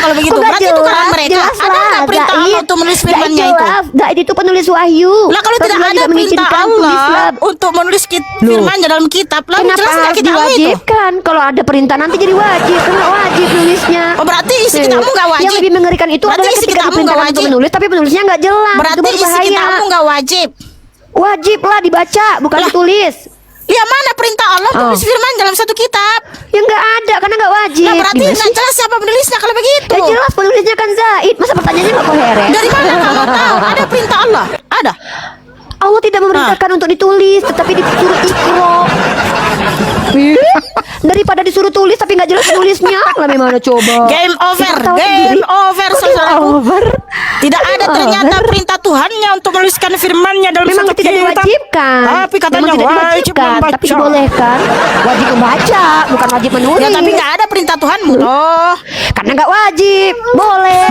kalau begitu. Kok nggak Berarti itu kan jelas? mereka. Jelas Ada lah, nggak perintah Gaib. Allah untuk menulis Gaib firman-Nya itu? jelas. Gaib itu penulis wahyu. Lah kalau tidak Rasulullah ada juga perintah mengizinkan Allah tulislah. untuk menulis firman-Nya dalam kitab, lalu Kenapa jelas nggak harus kita itu? diwajibkan? Kalau ada perintah nanti jadi wajib. Kan nggak wajib nulisnya. Oh, berarti isi kitabmu nggak wajib. Yang lebih mengerikan itu Berarti adalah isi ketika kitabmu nggak diperintahkan untuk wajib. menulis, tapi penulisnya nggak jelas. Itu Berarti baru isi bahaya. kitabmu nggak wajib. Wajib lah dibaca, bukan Lah. ditulis. Ya mana perintah Allah untuk menulis firman dalam satu kitab? Ya nggak ada, karena nggak wajib. Lah berarti Gimana nggak sih? jelas siapa penulisnya kalau begitu. Ya jelas penulisnya kan Zaid. Masa pertanyaannya nggak koheren? Dari mana kamu tahu? Ada perintah Allah? Ada. Allah tidak memerintahkan untuk ditulis, tetapi disuruh ikro. Daripada disuruh tulis tapi nggak jelas tulisnya, lah memang coba. Game over, Tahu game sendiri. over, Kok game saudaraku. over? Tidak ada Game ternyata over? perintah Tuhannya untuk menuliskan firman-Nya dalam Memang satu tidak kitab. diwajibkan. Tapi katanya Memang tidak wajib diwajibkan, membaca. tapi dibolehkan. Wajib membaca, bukan wajib menulis. Ya tapi nggak ada perintah Tuhanmu toh. Karena nggak wajib, boleh.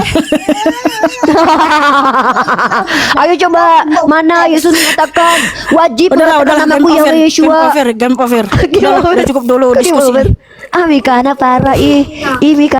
Ayo coba, mana Yesus mengatakan wajib mengatakan namaku Yahweh Yeshua. game over. Udah cukup dulu Kok diskusi. game over? Ah, Mikana parah Mika.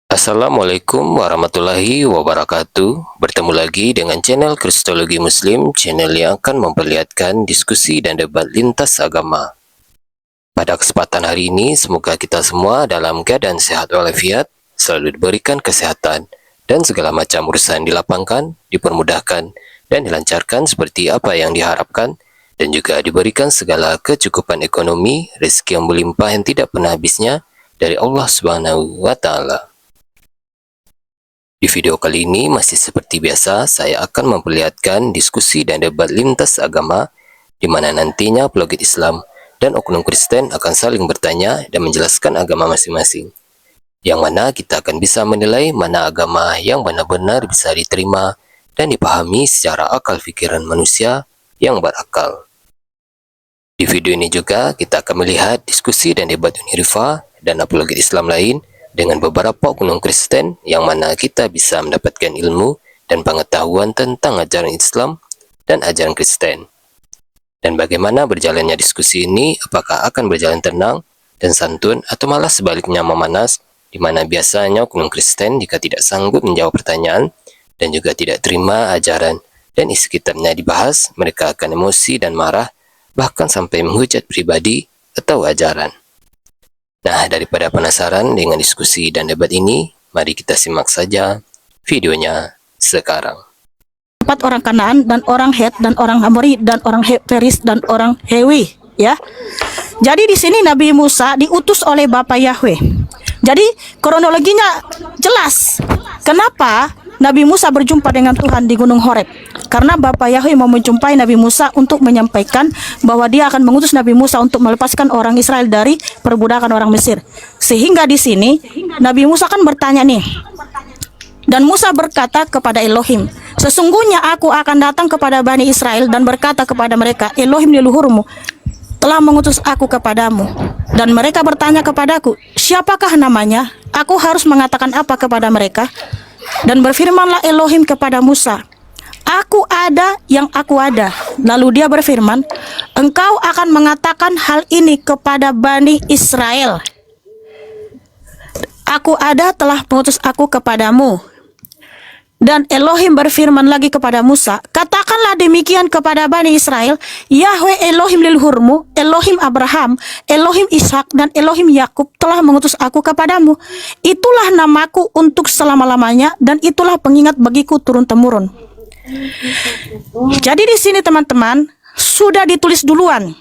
Assalamualaikum warahmatullahi wabarakatuh. Bertemu lagi dengan channel Kristologi Muslim, channel yang akan memperlihatkan diskusi dan debat lintas agama. Pada kesempatan hari ini, semoga kita semua dalam keadaan sehat walafiat, selalu diberikan kesehatan, dan segala macam urusan dilapangkan, dipermudahkan, dan dilancarkan seperti apa yang diharapkan, dan juga diberikan segala kecukupan ekonomi, rezeki yang melimpah yang tidak pernah habisnya dari Allah Subhanahu wa Ta'ala. Di video kali ini masih seperti biasa, saya akan memperlihatkan diskusi dan debat lintas agama di mana nantinya apologet Islam dan oknum Kristen akan saling bertanya dan menjelaskan agama masing-masing. Yang mana kita akan bisa menilai mana agama yang benar-benar bisa diterima dan dipahami secara akal pikiran manusia yang berakal. Di video ini juga kita akan melihat diskusi dan debat Unirifa dan apologet Islam lain dengan beberapa oknum Kristen yang mana kita bisa mendapatkan ilmu dan pengetahuan tentang ajaran Islam dan ajaran Kristen. Dan bagaimana berjalannya diskusi ini, apakah akan berjalan tenang dan santun atau malah sebaliknya memanas, di mana biasanya oknum Kristen jika tidak sanggup menjawab pertanyaan dan juga tidak terima ajaran dan isi kitabnya dibahas, mereka akan emosi dan marah, bahkan sampai menghujat pribadi atau ajaran. Nah, daripada penasaran dengan diskusi dan debat ini, mari kita simak saja videonya sekarang. Empat orang Kanaan dan orang Het dan orang Amori dan orang Feris dan orang Hewi, ya. Jadi di sini Nabi Musa diutus oleh Bapa Yahweh. Jadi kronologinya jelas. Kenapa Nabi Musa berjumpa dengan Tuhan di Gunung Horeb? Karena Bapa Yahweh mau menjumpai Nabi Musa untuk menyampaikan bahwa dia akan mengutus Nabi Musa untuk melepaskan orang Israel dari perbudakan orang Mesir. Sehingga di sini Nabi Musa kan bertanya nih. Dan Musa berkata kepada Elohim, sesungguhnya aku akan datang kepada Bani Israel dan berkata kepada mereka, Elohim leluhurmu telah mengutus aku kepadamu. Dan mereka bertanya kepadaku, siapakah namanya? Aku harus mengatakan apa kepada mereka? Dan berfirmanlah Elohim kepada Musa, aku ada yang aku ada. Lalu dia berfirman, engkau akan mengatakan hal ini kepada Bani Israel. Aku ada telah mengutus aku kepadamu. Dan Elohim berfirman lagi kepada Musa, katakanlah demikian kepada Bani Israel, Yahweh Elohim leluhurmu, Elohim Abraham, Elohim Ishak, dan Elohim Yakub telah mengutus aku kepadamu. Itulah namaku untuk selama-lamanya, dan itulah pengingat bagiku turun-temurun. Jadi di sini teman-teman, sudah ditulis duluan.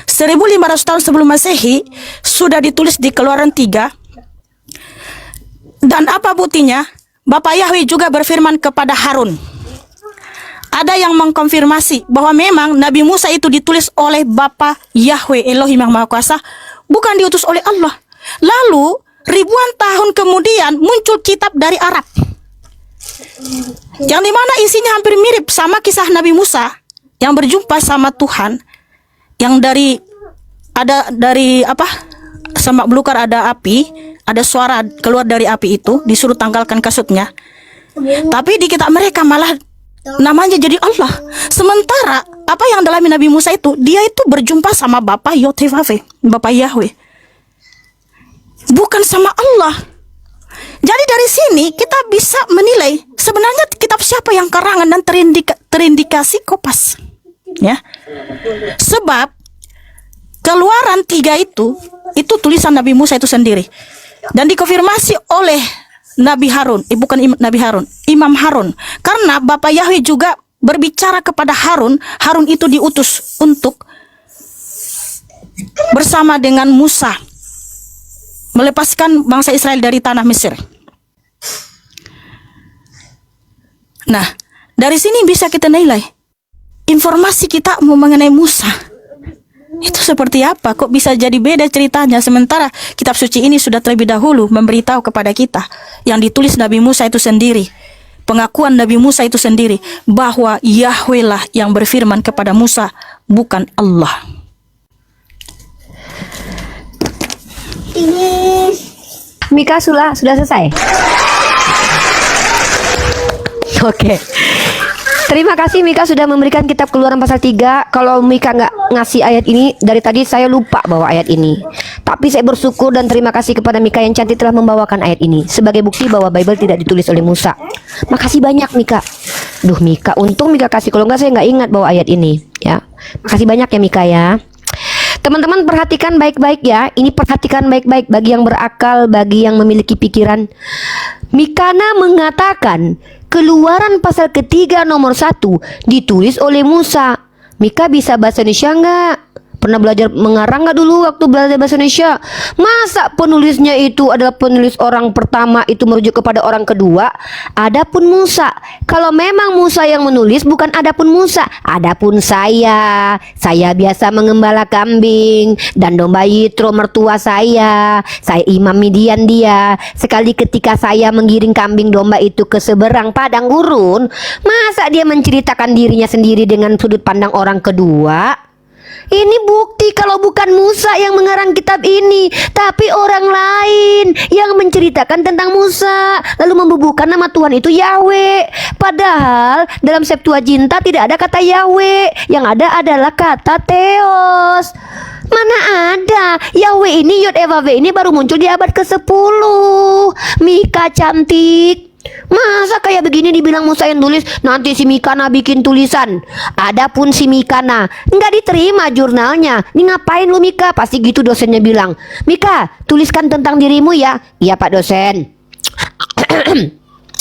1500 tahun sebelum Masehi, sudah ditulis di Keluaran 3. Dan apa buktinya? Bapak Yahweh juga berfirman kepada Harun. Ada yang mengkonfirmasi bahwa memang Nabi Musa itu ditulis oleh Bapak Yahweh Elohim yang Maha Kuasa, bukan diutus oleh Allah. Lalu ribuan tahun kemudian muncul kitab dari Arab, yang dimana isinya hampir mirip sama kisah Nabi Musa yang berjumpa sama Tuhan, yang dari semak belukar ada api, ada suara keluar dari api itu, disuruh tanggalkan kasutnya. Tapi di kitab mereka malah namanya jadi Allah. Sementara apa yang dalam Nabi Musa itu, dia itu berjumpa sama Bapak Yotevave, Bapak Yahweh, bukan sama Allah. Jadi dari sini kita bisa menilai sebenarnya kitab siapa yang karangan dan terindikasi kopas, ya. Sebab Keluaran 3 itu tulisan Nabi Musa itu sendiri. Dan dikonfirmasi oleh Nabi Harun, bukan Nabi Harun, Imam Harun. Karena Bapak Yahweh juga berbicara kepada Harun, Harun itu diutus untuk bersama dengan Musa melepaskan bangsa Israel dari tanah Mesir. Nah, dari sini bisa kita nilai informasi kita mengenai Musa itu seperti apa, kok bisa jadi beda ceritanya, sementara kitab suci ini sudah terlebih dahulu memberitahu kepada kita, yang ditulis Nabi Musa itu sendiri, pengakuan Nabi Musa itu sendiri, bahwa Yahweh lah yang berfirman kepada Musa, bukan Allah. Mika sudah selesai? Oke. Terima kasih Mika sudah memberikan kitab Keluaran pasal 3. Kalau Mika nggak ngasih ayat ini, dari tadi saya lupa bawa ayat ini. Tapi saya bersyukur dan terima kasih kepada Mika yang cantik telah membawakan ayat ini sebagai bukti bahwa Bible tidak ditulis oleh Musa. Makasih banyak Mika. Duh Mika, untung Mika kasih, kalau nggak saya nggak ingat bawa ayat ini. Ya, makasih banyak ya Mika ya. Teman-teman perhatikan baik-baik ya. Ini perhatikan baik-baik bagi yang berakal, bagi yang memiliki pikiran. Mikana mengatakan Keluaran pasal ketiga nomor 1 ditulis oleh Musa. Mika bisa bahasa Indonesia nggak? Pernah belajar mengarang nggak dulu waktu belajar bahasa Indonesia? Masa penulisnya itu adalah penulis orang pertama itu merujuk kepada orang kedua? Adapun Musa, kalau memang Musa yang menulis, bukan adapun Musa, adapun saya biasa mengembala kambing dan domba Yitro mertua saya imam Midian dia. Sekali ketika saya menggiring kambing domba itu ke seberang padang gurun, masa dia menceritakan dirinya sendiri dengan sudut pandang orang kedua? Ini bukti kalau bukan Musa yang mengarang kitab ini, tapi orang lain yang menceritakan tentang Musa, lalu membubuhkan nama Tuhan itu Yahweh. Padahal dalam Septuaginta tidak ada kata Yahweh, yang ada adalah kata Theos. Mana ada, Yahweh ini, Yod Evav ini baru muncul di abad ke-10. Mika cantik, masa kayak begini dibilang Musa yang tulis, nanti si Mikana bikin tulisan. Adapun si Mikana nggak diterima jurnalnya. Ini ngapain lu Mika? Pasti gitu dosennya bilang, Mika tuliskan tentang dirimu ya. Iya Pak dosen.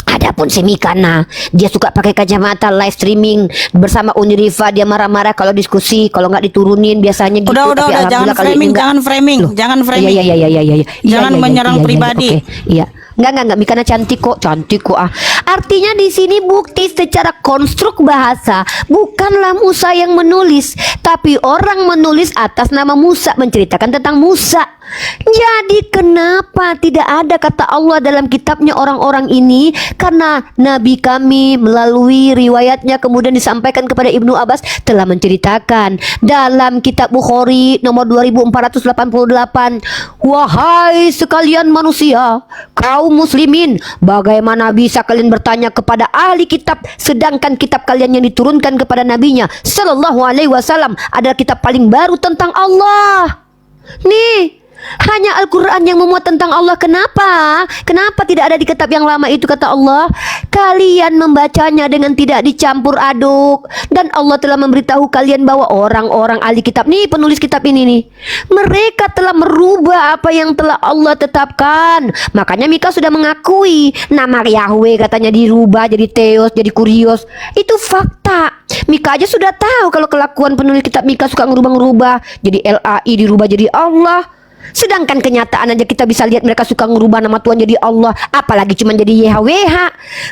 Adapun si Mikana, dia suka pakai kacamata live streaming bersama Uniriva. Dia marah-marah kalau diskusi, kalau nggak diturunin biasanya gitu. Udah, jangan framing, jangan framing. Iya. Jangan menyerang pribadi. Iya. Enggak, Mikana cantik kok ah. Artinya di sini bukti secara konstruk bahasa, bukanlah Musa yang menulis, tapi orang menulis atas nama Musa, menceritakan tentang Musa. Jadi kenapa tidak ada kata Allah dalam kitabnya orang-orang ini? Karena Nabi kami melalui riwayatnya kemudian disampaikan kepada Ibnu Abbas telah menceritakan dalam kitab Bukhari nomor 2488, wahai sekalian manusia, kaum muslimin, bagaimana bisa kalian bertanya kepada ahli kitab sedangkan kitab kalian yang diturunkan kepada nabinya Sallallahu Alaihi Wasallam adalah kitab paling baru tentang Allah. Nih Hanya Al-Quran yang memuat tentang Allah. Kenapa? Kenapa tidak ada di kitab yang lama itu, kata Allah? Kalian membacanya dengan tidak dicampur aduk. Dan Allah telah memberitahu kalian bahwa orang-orang ahli kitab nih, penulis kitab ini nih, mereka telah merubah apa yang telah Allah tetapkan. Makanya Mika sudah mengakui nama Yahweh katanya dirubah jadi Theos, jadi Kurios. Itu fakta. Mika aja sudah tahu kalau kelakuan penulis kitab Mika suka ngerubah-ngerubah, jadi LAI dirubah jadi Allah. Sedangkan kenyataan aja kita bisa lihat mereka suka ngerubah nama Tuhan jadi Allah, apalagi cuma jadi YHWH.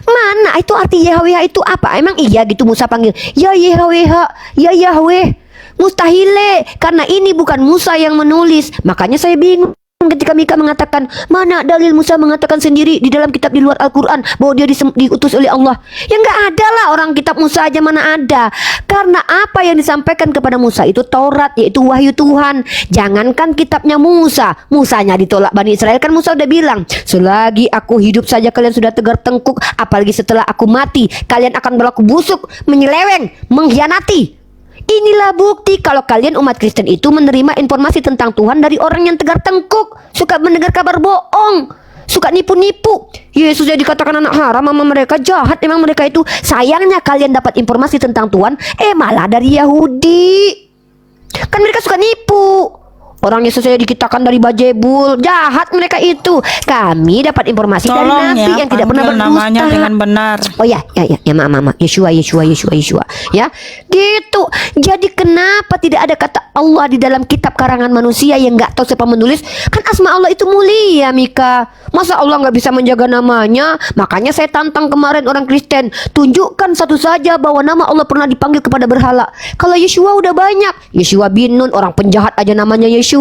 Mana itu arti YHWH itu apa? Emang iya gitu Musa panggil ya YHWH, ya Yahweh? Mustahile, karena ini bukan Musa yang menulis. Makanya saya bingung ketika Mika mengatakan, mana dalil Musa mengatakan sendiri di dalam kitab di luar Al-Quran bahwa dia diutus oleh Allah. Ya nggak ada lah, orang kitab Musa aja mana ada. Karena apa yang disampaikan kepada Musa itu Taurat, yaitu wahyu Tuhan. Jangankan kitabnya Musa, Musanya ditolak Bani Israel. Kan Musa udah bilang, selagi aku hidup saja kalian sudah tegar tengkuk, apalagi setelah aku mati kalian akan berlaku busuk, menyeleweng, mengkhianati. Inilah bukti kalau kalian umat Kristen itu menerima informasi tentang Tuhan dari orang yang tegar tengkuk, suka mendengar kabar bohong, suka nipu-nipu. Yesus jadi dikatakan anak haram sama mereka, jahat memang mereka itu. Sayangnya kalian dapat informasi tentang Tuhan malah dari Yahudi. Kan mereka suka nipu. Orang Yesus saja dikitakan dari Bajebul, jahat mereka itu. Kami dapat informasi dari Tolong Nabi ya, yang tidak pernah panggil berdusta. namanya dengan benar. Oh ya, maaf. Yeshua. Ya, gitu. Jadi kenapa tidak ada kata Allah di dalam kitab karangan manusia yang nggak tahu siapa menulis? Kan asma Allah itu mulia, Mika. Masa Allah nggak bisa menjaga namanya? Makanya saya tantang kemarin orang Kristen, tunjukkan satu saja bahwa nama Allah pernah dipanggil kepada berhala. Kalau Yeshua udah banyak. Yeshua bin Nun, orang penjahat aja namanya Yeshua.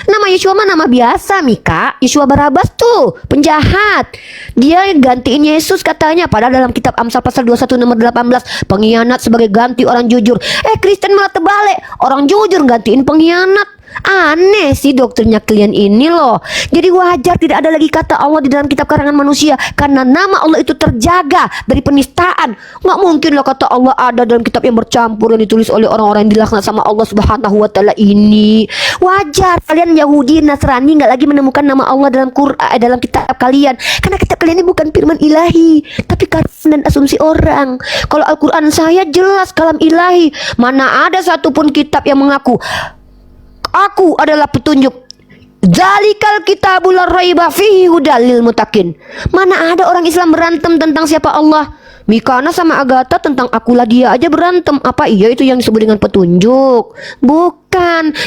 Nama Yeshua mah nama biasa, Mika. Yeshua Barabas tuh penjahat. Dia gantiin Yesus katanya. Padahal dalam kitab Amsal pasal 21 nomor 18, pengkhianat sebagai ganti orang jujur. Kristen malah terbalik, orang jujur gantiin pengkhianat. Aneh sih doktrinnya kalian ini loh. Jadi wajar tidak ada lagi kata Allah di dalam kitab karangan manusia, karena nama Allah itu terjaga dari penistaan. Nggak mungkin lah kata Allah ada dalam kitab yang bercampur yang ditulis oleh orang-orang yang dilaknat sama Allah Subhanahu wa Ta'ala ini. Wajar kalian Yahudi Nasrani nggak lagi menemukan nama Allah dalam Quran, dalam kitab kalian, karena kitab kalian ini bukan firman ilahi, tapi karena dan asumsi orang. Kalau Al-Quran saya jelas kalam ilahi. Mana ada satupun kitab yang mengaku aku adalah petunjuk. Zalikal kitabul la raiba fihi hudal lil muttaqin. Mana ada orang Islam berantem tentang siapa Allah? Mikana sama Agatha tentang akulah dia aja berantem. Apa iya itu yang disebut dengan petunjuk? Bukan.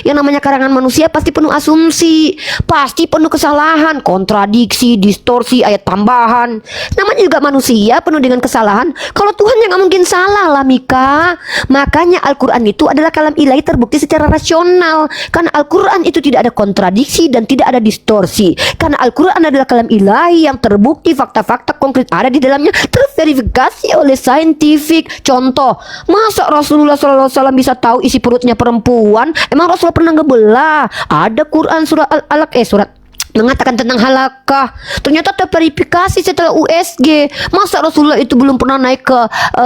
Yang namanya karangan manusia pasti penuh asumsi, pasti penuh kesalahan, kontradiksi, distorsi, ayat tambahan. Namanya juga manusia penuh dengan kesalahan. Kalau Tuhan yang nggak mungkin salah lah, Mika. Makanya Al-Quran itu adalah kalam ilahi terbukti secara rasional. Karena Al-Quran itu tidak ada kontradiksi dan tidak ada distorsi. Karena Al-Quran adalah kalam ilahi yang terbukti, fakta-fakta konkret ada di dalamnya, terverifikasi oleh saintifik. Contoh, masa Rasulullah SAW bisa tahu isi perutnya perempuan? Emang Rasulullah pernah ngebelah? Ada Quran surah Al-Alaq, surat mengatakan tentang halakah. Ternyata terverifikasi setelah USG. Masa Rasulullah itu belum pernah naik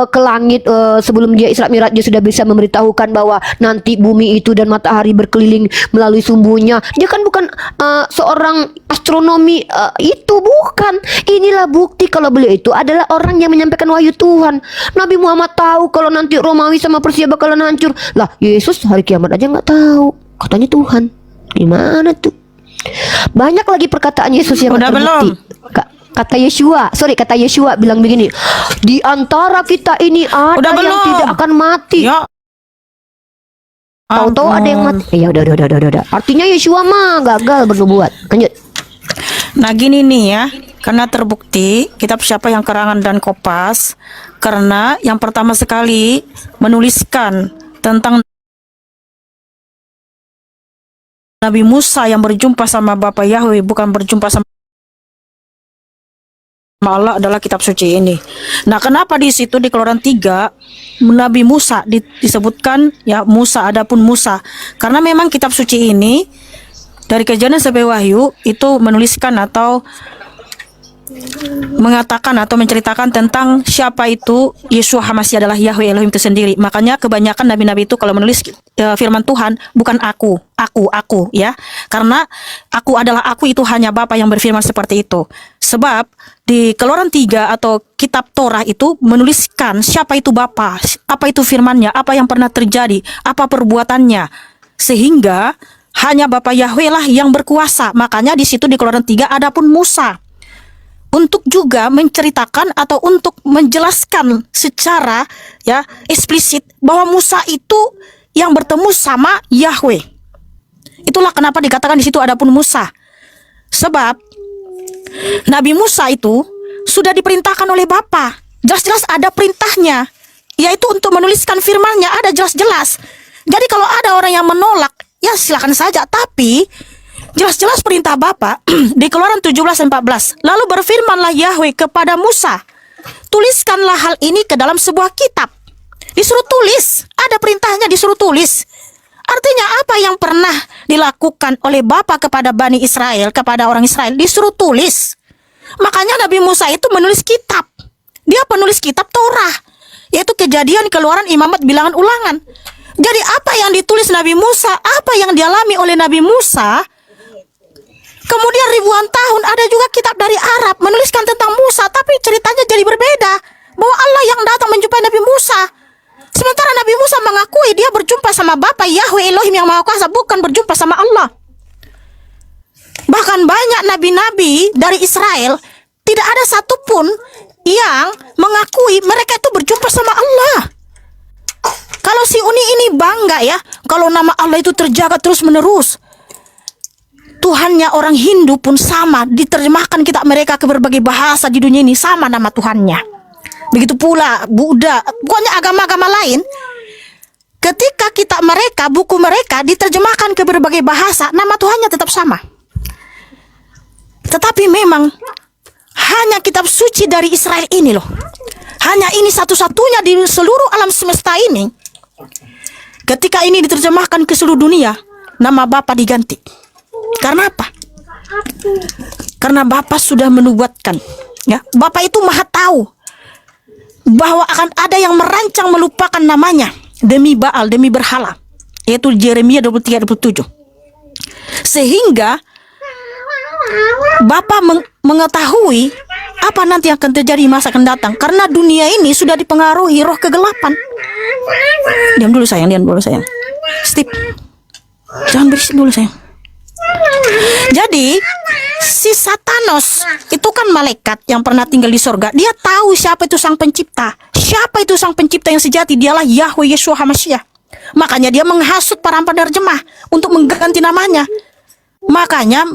ke langit sebelum dia Isra Mi'raj, dia sudah bisa memberitahukan bahwa nanti bumi itu dan matahari berkeliling melalui sumbunya. Dia kan bukan seorang astronomi itu, bukan. Inilah bukti kalau beliau itu adalah orang yang menyampaikan wahyu Tuhan. Nabi Muhammad tahu kalau nanti Romawi sama Persia bakalan hancur. Lah, Yesus hari kiamat aja nggak tahu. Katanya Tuhan. Gimana tuh? Banyak lagi perkataan Yesus yang Udah terbukti. Kata Yeshua bilang begini, di antara kita ini ada Udah yang belum? tidak akan mati. Ya. Tahu-tahu ada yang mati. Ya udah. Artinya Yeshua mah gagal bernubuat. Lanjut. Nah gini nih ya, karena terbukti kitab siapa yang karangan dan kopas, karena yang pertama sekali menuliskan tentang Nabi Musa yang berjumpa sama Bapa Yahweh, bukan berjumpa sama Allah, adalah kitab suci ini. Nah, kenapa di situ di Keluaran 3 Nabi Musa disebutkan ya Musa, adapun Musa? Karena memang kitab suci ini dari Kejadian sampai Wahyu itu menuliskan atau mengatakan atau menceritakan tentang siapa itu Yeshua HaMashiach adalah Yahweh Elohim itu sendiri. Makanya kebanyakan nabi-nabi itu kalau menulis firman Tuhan bukan aku ya. Karena aku adalah aku itu hanya Bapa yang berfirman seperti itu. Sebab di Keluaran 3 atau kitab Torah itu menuliskan siapa itu Bapa, apa itu firmannya, apa yang pernah terjadi, apa perbuatannya. Sehingga hanya Bapa Yahweh lah yang berkuasa. Makanya di situ di Keluaran 3 ada pun Musa. Untuk juga menceritakan atau untuk menjelaskan secara ya eksplisit bahwa Musa itu yang bertemu sama Yahweh. Itulah kenapa dikatakan di situ ada pun Musa. Sebab Nabi Musa itu sudah diperintahkan oleh Bapa. Jelas-jelas ada perintahnya, yaitu untuk menuliskan firman-Nya, ada jelas-jelas. Jadi kalau ada orang yang menolak, ya silakan saja, tapi jelas-jelas perintah Bapa di Keluaran 17:14. Lalu berfirmanlah Yahweh kepada Musa, tuliskanlah hal ini ke dalam sebuah kitab. Disuruh tulis, ada perintahnya disuruh tulis. Artinya apa yang pernah dilakukan oleh Bapa kepada Bani Israel, kepada orang Israel, disuruh tulis. Makanya Nabi Musa itu menulis kitab. Dia penulis kitab Torah, yaitu Kejadian, Keluaran, Imamat, Bilangan, Ulangan. Jadi apa yang ditulis Nabi Musa, apa yang dialami oleh Nabi Musa, kemudian ribuan tahun ada juga kitab dari Arab menuliskan tentang Musa, tapi ceritanya jadi berbeda. Bahwa Allah yang datang menjumpai Nabi Musa. Sementara Nabi Musa mengakui dia berjumpa sama Bapa Yahweh Elohim yang Maha Kuasa, bukan berjumpa sama Allah. Bahkan banyak nabi-nabi dari Israel, tidak ada satupun yang mengakui mereka itu berjumpa sama Allah. Kalau si Uni ini bangga ya, kalau nama Allah itu terjaga terus-menerus. Tuhannya orang Hindu pun sama, diterjemahkan kitab mereka ke berbagai bahasa di dunia ini, sama nama Tuhannya. Begitu pula Buddha, pokoknya agama-agama lain. Ketika kitab mereka, buku mereka diterjemahkan ke berbagai bahasa, nama Tuhannya tetap sama. Tetapi memang hanya kitab suci dari Israel ini loh, hanya ini satu-satunya di seluruh alam semesta ini. Ketika ini diterjemahkan ke seluruh dunia, nama Bapa diganti. Karena apa? Karena Bapa sudah menubuatkan, ya. Bapa itu maha tahu bahwa akan ada yang merancang melupakan namanya demi Baal, demi berhala, yaitu Yeremia 23:27. Sehingga Bapa mengetahui apa nanti yang akan terjadi masa akan datang, karena dunia ini sudah dipengaruhi roh kegelapan. Diam dulu sayang, Steve, jangan berisik dulu sayang. Jadi si Satanos itu kan malaikat yang pernah tinggal di sorga. Dia tahu siapa itu sang pencipta. Siapa itu sang pencipta yang sejati? Dialah Yahweh Yeshua HaMashiach. Makanya dia menghasut para penerjemah untuk mengganti namanya. Makanya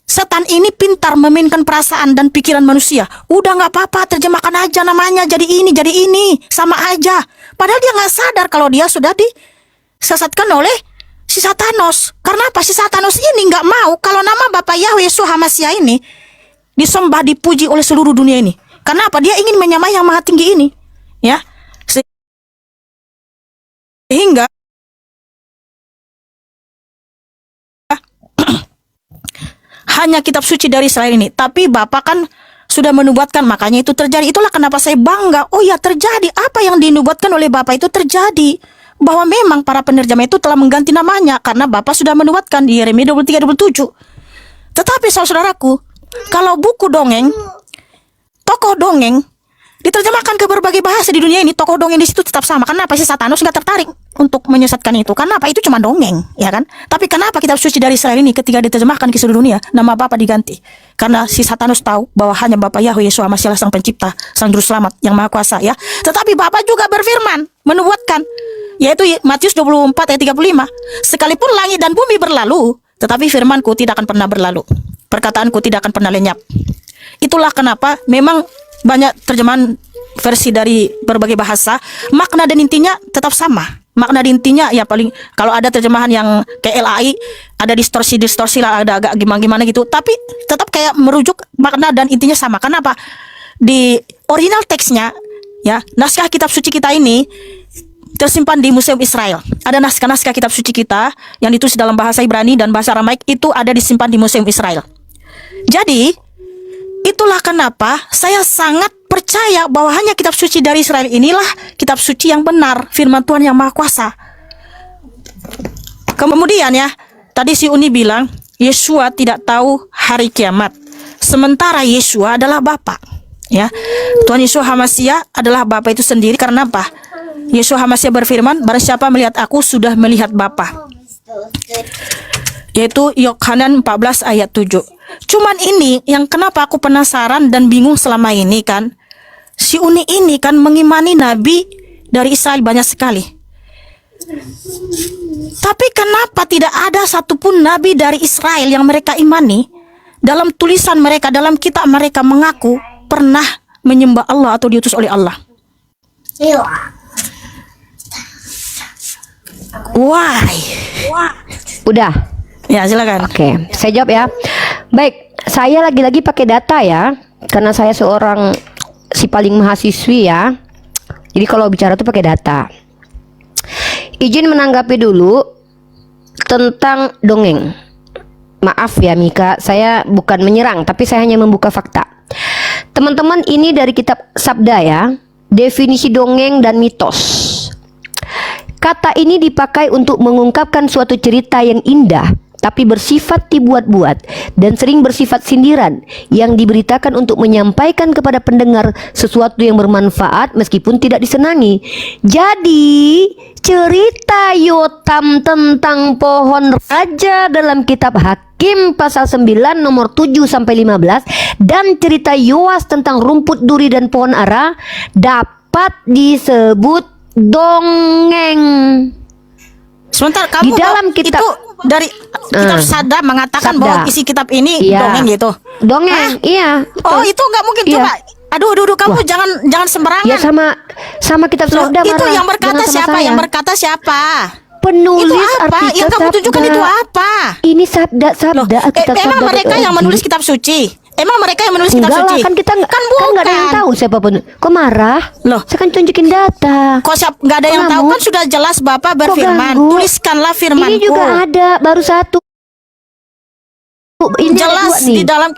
setan ini pintar memainkan perasaan dan pikiran manusia. Udah nggak apa-apa, terjemahkan aja namanya jadi ini, sama aja. Padahal dia nggak sadar kalau dia sudah disesatkan oleh si Satanos. Karena apa? Si Satanos ini nggak mau kalau nama Bapa Yahweh Yeshua HaMashiach ini disembah, dipuji oleh seluruh dunia ini. Karena apa? Dia ingin menyamai yang maha tinggi ini, ya. Sehingga hanya kitab suci dari Israel ini. Tapi Bapak kan sudah menubuatkan, makanya itu terjadi. Itulah kenapa saya bangga. Oh ya, terjadi. Apa yang dinubuatkan oleh Bapak itu terjadi. Bahwa memang para penerjemah itu telah mengganti namanya, karena Bapak sudah menubuatkan di Yeremia 23:27. Tetapi saudaraku, kalau buku dongeng, tokoh dongeng diterjemahkan ke berbagai bahasa di dunia ini, tokoh dongeng di situ tetap sama. Kenapa si Satanos nggak tertarik untuk menyesatkan itu? Karena apa? Itu cuma dongeng, ya kan? Tapi kenapa kitab suci dari Israel ini ketika diterjemahkan ke seluruh dunia, nama Bapa diganti? Karena si Satanos tahu bahwa hanya Bapa Yahweh Yeshua HaMashiach sang pencipta, sang juru selamat yang maha kuasa, ya. Tetapi Bapa juga berfirman, menubuatkan, yaitu Matius 24 ayat 35. Sekalipun langit dan bumi berlalu, tetapi firmanku tidak akan pernah berlalu. Perkataanku tidak akan pernah lenyap. Itulah kenapa memang banyak terjemahan versi dari berbagai bahasa, makna dan intinya tetap sama. Makna dan intinya ya paling, kalau ada terjemahan yang kayak LAI, ada distorsi lah, ada agak gimana gitu, tapi tetap kayak merujuk makna dan intinya sama. Kenapa? Di original teksnya, ya, naskah kitab suci kita ini tersimpan di Museum Israel. Ada naskah-naskah kitab suci kita yang ditulis dalam bahasa Ibrani dan bahasa Aramaik, itu ada disimpan di Museum Israel. Jadi Itulah kenapa saya sangat percaya bahwa hanya kitab suci dari Israel inilah kitab suci yang benar, firman Tuhan yang Maha Kuasa. Kemudian ya, tadi si Uni bilang Yesua tidak tahu hari kiamat, sementara Yesua adalah Bapa. Ya, Tuhan Yesus Hamasiah adalah Bapa itu sendiri. Karena apa? Yesus Hamasiah berfirman, barang siapa melihat aku sudah melihat Bapa, yaitu Yohanan 14 ayat 7. Cuman ini yang kenapa aku penasaran dan bingung selama ini kan, si Uni ini kan mengimani nabi dari Israel banyak sekali. Tapi kenapa tidak ada satupun nabi dari Israel yang mereka imani dalam tulisan mereka, dalam kitab mereka mengaku pernah menyembah Allah atau diutus oleh Allah? Why? Udah. Ya, silakan. Oke, saya jawab ya. Baik, saya lagi-lagi pakai data ya, karena saya seorang si paling mahasiswi ya. Jadi kalau bicara tuh pakai data. Izin menanggapi dulu tentang dongeng. Maaf ya Mika, saya bukan menyerang, tapi saya hanya membuka fakta. Teman-teman, ini dari kitab Sabda ya, definisi dongeng dan mitos. Kata ini dipakai untuk mengungkapkan suatu cerita yang indah, tapi bersifat dibuat-buat dan sering bersifat sindiran yang diberitakan untuk menyampaikan kepada pendengar sesuatu yang bermanfaat meskipun tidak disenangi. Jadi, cerita Yotam tentang pohon raja dalam kitab Hakim pasal 9 nomor 7 sampai 15 dan cerita Yoas tentang rumput duri dan pohon ara dapat disebut dongeng. Sebentar, kamu Di dalam kitab- itu dari kitab Sabda mengatakan Sabda. bahwa isi kitab ini Iya. dongeng gitu. Dongeng, iya. Oh, itu nggak mungkin. Iya. Coba, aduh, kamu Wah. jangan sembarangan. Ya sama kitab Loh, Sabda itu marah. yang berkata Jangan sama siapa? saya. Yang berkata siapa? Penulis Itu apa? artikel Yang kamu Sabda. tunjukkan itu apa? Ini Sabda kitab Emang Sabda. mereka yang menulis kitab suci? Emang mereka yang menulis kitab Enggak lah, suci? kan kita kan nggak ada yang bukan. tahu siapa pun. Kok marah? Loh. Saya kan tunjukin data. Kok nggak ada Kok yang tahu? ngamuk? Kan sudah jelas Bapak berfirman. ganggu? Tuliskanlah firmanku. Ini juga ada, baru satu. Ini ada Jelas dua nih. di dalam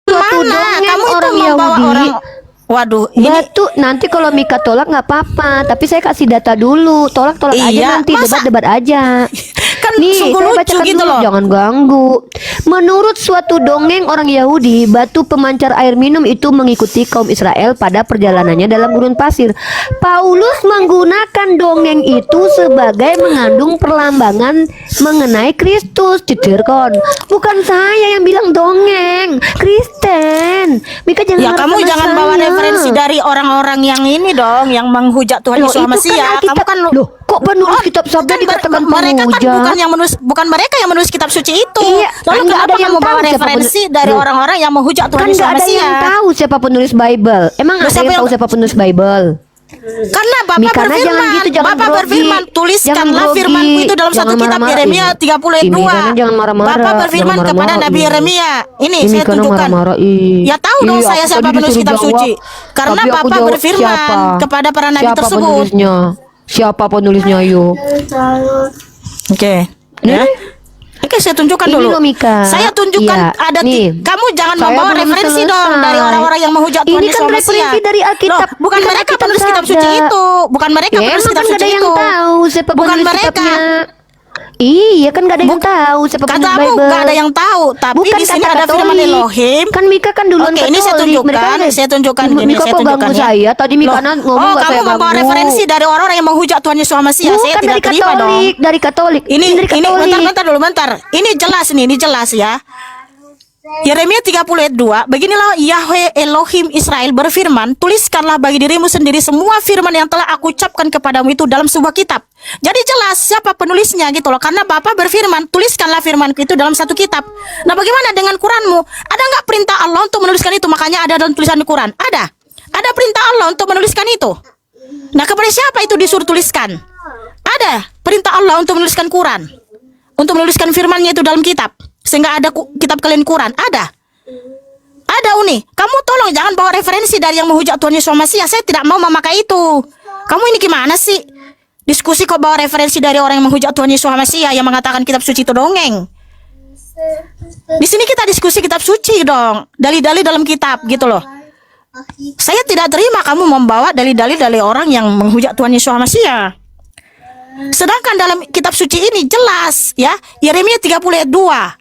mana? dongeng Kamu itu orang membawa Yahudi. orang. Waduh, ini Batu nanti kalau Mika tolak nggak apa-apa, tapi saya kasih data dulu. Tolak aja Iya, nanti, masa- debat aja. kan Nih, sungguh saya lucu bacakan gitu dulu, loh. jangan ganggu. Menurut suatu dongeng orang Yahudi, batu pemancar air minum itu mengikuti kaum Israel pada perjalanannya dalam gurun pasir. Paulus menggunakan dongeng itu sebagai mengandung perlambangan mengenai Kristus. Citirkon, bukan saya yang bilang dongeng, Kristen. Mika jangan Ya marah kamu sama jangan bawa saya. referensi dari orang-orang yang ini dong, yang menghujat Tuhan Loh, Yesus itu Masiah. kan Kamu kan loh, kok penulis kitab Sabda dikatakan mereka kan penghujat? bukan mereka yang menulis kitab suci itu. Iya, Lalu kan nggak kenapa ada yang kamu bawa tahu siapa referensi penulis- dari Loh. orang-orang yang menghujat Tuhan Kan Yesus nggak ada yang Masiah? tahu siapa penulis Bible. Emang Loh, ada siapa yang tahu yang- siapa penulis Bible? Karena Bapak Mikana berfirman, jangan gitu, jangan Bapak grogi. berfirman, Jangan tuliskanlah grogi. firmanku itu dalam Jangan satu kitab marah-marah. Yeremia Ih, 32. Mikana jangan marah-marah. Bapak berfirman Jangan kepada marah-marah. Nabi Ih. Yeremia. Ini Ih, saya Mikana tunjukkan. marah-marah. Ih. Ya tahu dong Ih, saya aku siapa tadi penulis disuruh kitab jawab, suci. Karena tapi aku Bapak jawab berfirman siapa? kepada para nabi Siapa tersebut. penulisnya? Siapa penulisnya, ayo? Oke. Ya. Oke, saya tunjukkan Ini dulu. loh, Mika. Saya tunjukkan Iya, ada nih. kamu jangan Saya membawa belum referensi selesai. dong dari orang-orang yang menghujat Tuhan Ini Yesus kan Masiah. referensi dari Alkitab. Loh, bukan Bukan mereka Alkitab penulis kitab Sabda. suci itu. Bukan mereka Ya, penulis emang kitab kan gak suci ada yang itu. tahu siapa Bukan penulis mereka. kitabnya. Iya kan gak ada yang tahu siapa penulis Katamu Bible. gak ada yang tahu, tapi Bukan di sini kata ada firman Katolik. Elohim. Kan Mika kan duluan Oke, ini saya Katolik. tunjukkan, Mereka kan- saya tunjukkan gini, Mika saya kok tunjukkan ganggu ya. saya? Tadi Mika Loh, ngomong gak kamu saya membawa ganggu. referensi dari orang yang menghujat Tuhan Yesus Masiah. Saya Bukan tidak dari terima dong. Katolik, dari Katolik. Ini dari Katolik. bentar dulu bentar. Ini jelas nih, ini jelas ya. Yeremia 30 ayat 2, beginilah Yahweh Elohim Israel berfirman, tuliskanlah bagi dirimu sendiri semua firman yang telah aku ucapkan kepadamu itu dalam sebuah kitab. Jadi jelas siapa penulisnya gitu loh, karena Bapak berfirman, tuliskanlah firmanku itu dalam satu kitab. Nah bagaimana dengan Quranmu? Ada nggak perintah Allah untuk menuliskan itu? Makanya ada dalam tulisan di Quran. Ada perintah Allah untuk menuliskan itu. Nah kepada siapa itu disuruh tuliskan? Ada perintah Allah untuk menuliskan Quran, untuk menuliskan firmannya itu dalam kitab. Sehingga ada kitab kalian Quran. Ada Uni. Kamu tolong jangan bawa referensi dari yang menghujat Tuhan Yesus Masiah. Saya tidak mau memakai itu. Kamu ini gimana sih? diskusi kok bawa referensi dari orang yang menghujat Tuhan Yesus Mesias yang mengatakan kitab suci itu dongeng. Di sini kita diskusi kitab suci dong, dalil-dalil dalam kitab gitu loh. Saya tidak terima kamu membawa dalil-dalil dari orang yang menghujat Tuhan Yesus Mesias. Sedangkan dalam kitab suci ini jelas ya, Yeremia 30 ayat 2,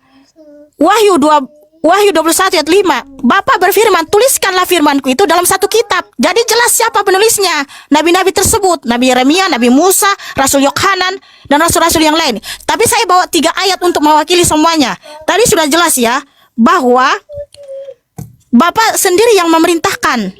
Wahyu 21 ayat 5, Bapa berfirman, tuliskanlah firmanku itu dalam satu kitab. Jadi jelas siapa penulisnya, nabi-nabi tersebut, Nabi Yeremia, Nabi Musa, Rasul Yohanan, dan rasul-rasul yang lain. Tapi saya bawa 3 ayat untuk mewakili semuanya. Tadi sudah jelas ya, bahwa Bapak sendiri yang memerintahkan.